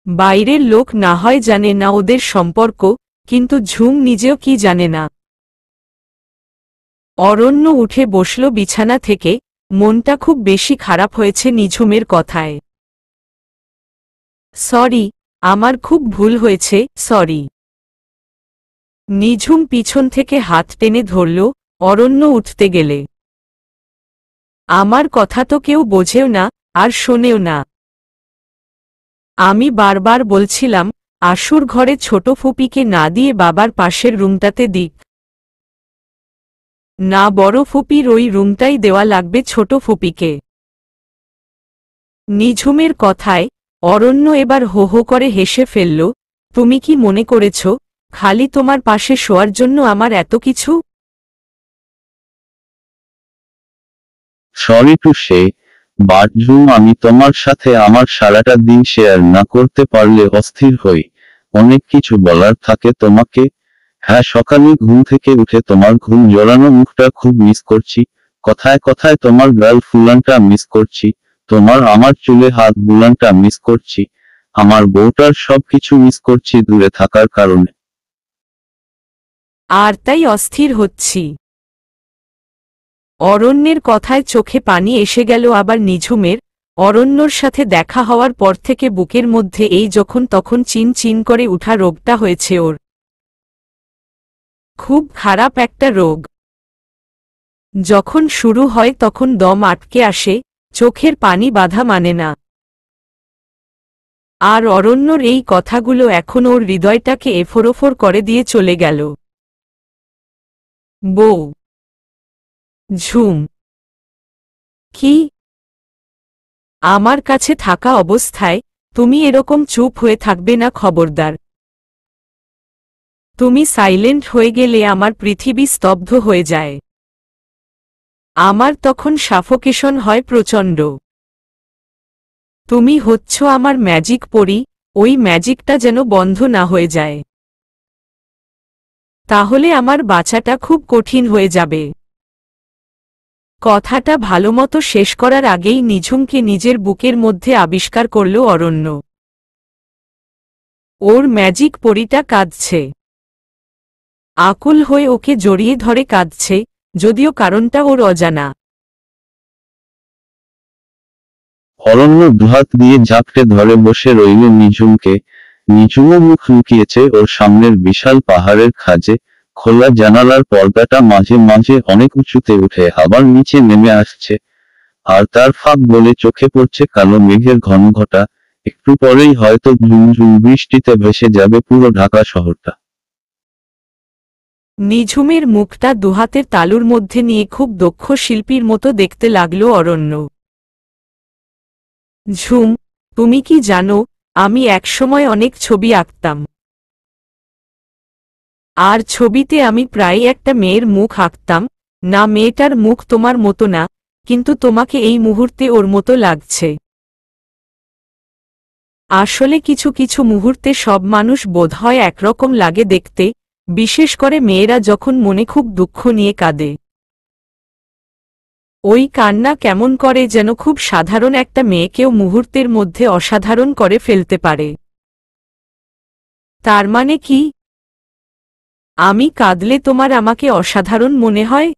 বাইরের লোক না হয় জানে না ওদের সম্পর্ক, কিন্তু ঝুম নিজেও কি জানে না। অরণ্য উঠে বসল বিছানা থেকে। মনটা খুব বেশি খারাপ হয়েছে নিঝুমের কথায়। সরি, আমার খুব ভুল হয়েছে, সরি। নিঝুম পিছন থেকে হাত টেনে ধরল। অরণ্য উঠতে গেলে, আমার কথা তো কেউ বোঝেও না, আর শোনেও না। আমি বারবার বলছিলাম আশুর ঘরে ছোট ফুপিকে না দিয়ে বাবার পাশের রুমটাতে দিক। না, বড় ফুপির ওই রুমটাই দেওয়া লাগবে ছোট ফুপিকে। নিঝুমের কথায় অরণ্য এবার হো হো করে হেসে ফেলল। তুমি কি মনে করেছ খালি তোমার পাশে শোয়ার জন্য আমার এত কিছু? সরি টু সে, বাট ঝুম, আমি তোমার সাথে আমার সারাটা দিন শেয়ার না করতে পারলে অস্থির হই। অনেক কিছু বলার থাকে তোমাকে। হ্যাঁ, সকালে ঘুম থেকে উঠে তোমার ঘুম জড়ানো মুখটা খুব মিস করছি। কথায় কথায় তোমার গাল ফুলানটা মিস করছি। তোমার আমার চুলে হাত বুলানটা মিস করছি। আমার বউটার সবকিছু মিস করছি দূরে থাকার কারণে। আর তাই অস্থির হচ্ছি। অরণ্যের কথায় চোখে পানি এসে গেল আবার নিঝুমের। অরণ্যর সাথে দেখা হওয়ার পর থেকে বুকের মধ্যে এই যখন তখন চিন চিন করে উঠা রোগটা হয়েছে ওর। খুব খারাপ একটা রোগ। যখন শুরু হয় তখন দম আটকে আসে, চোখের পানি বাধা মানে না। আর অরণ্যর এই কথাগুলো এখন ওর হৃদয়টাকে এফোরোফোর করে দিয়ে চলে গেল। বউ। ঝুম। কি? আমার কাছে থাকা অবস্থায় তুমি এরকম চুপ হয়ে থাকবে না, খবরদার। তুমি সাইলেন্ট হয়ে গেলে আমার পৃথিবী স্তব্ধ হয়ে যায়। আমার তখন সাফোকেশন হয় প্রচণ্ড। তুমি হচ্ছ আমার ম্যাজিক পরী, ওই ম্যাজিকটা যেন বন্ধ না হয়ে যায়। তাহলে আমার বাঁচাটা খুব কঠিন হয়ে যাবে। কথাটা ভালোমতো শেষ করার আগেই নিঝুমকে নিজের বুকের মধ্যে আবিষ্কার করল অরণ্য। ওর ম্যাজিক পরীটা কাঁদছে। আকুল হয়ে ওকে জড়িয়ে ধরে কাঁদছে, যদিও কারণটা ওর অজানা। অরণ্য দুহাত দিয়ে ঝাঁকড়ে ধরে বসে রইল নিঝুমকে। নিঝুমও মুখ লুকিয়েছে ওর সামনের বিশাল পাহাড়ের খাঁজে। খোলা জানালার পর্দাটা মাঝে মাঝে অনেক উঁচুতে উঠে আবার নিচে নেমে আসছে। আর তার ফাঁক বলে চোখে পড়ছে কালো মেঘের ঘনঘটা। একটু পরেই হয়তো ঝুমঝুম বৃষ্টিতে ভেসে যাবে পুরো ঢাকা শহরটা। নিঝুমের মুখটা দুহাতের তালুর মধ্যে নিয়ে খুব দক্ষ শিল্পীর মতো দেখতে লাগল অরণ্য। ঝুম, তুমি কি জানো, আমি একসময় অনেক ছবি আঁকতাম। আর ছবিতে আমি প্রায় একটা মেয়ের মুখ আঁকতাম। না, মেয়েটার মুখ তোমার মতো না, কিন্তু তোমাকে এই মুহূর্তে ওর মতো লাগছে। আসলে কিছু কিছু মুহূর্তে সব মানুষ বোধহয় একরকম লাগে দেখতে, বিশেষ করে মেয়েরা যখন মনে খুব দুঃখ নিয়ে কাঁদে। ওই কান্না কেমন করে যেন খুব সাধারণ একটা মেয়েকেও মুহূর্তের মধ্যে অসাধারণ করে ফেলতে পারে। তার মানে কি? আমি কাঁদলে তোমার আমাকে অসাধারণ মনে হয়?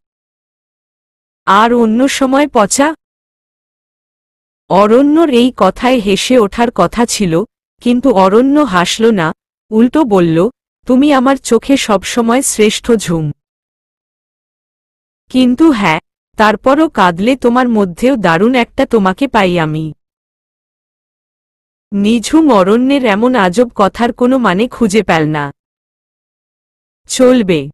আর অন্য সময় পচা? অরণ্যর এই কথায় হেসে ওঠার কথা ছিল, কিন্তু অরণ্য হাসল না, উল্টো বলল, তুমি আমার চোখে সবসময় শ্রেষ্ঠ ঝুম। কিন্তু হ্যাঁ, তারপরও কাঁদলে তোমার মধ্যেও দারুণ একটা তোমাকে পাই আমি। নিঝুম অরণ্যের এমন আজব কথার কোনো মানে খুঁজে পেল না। চলবে।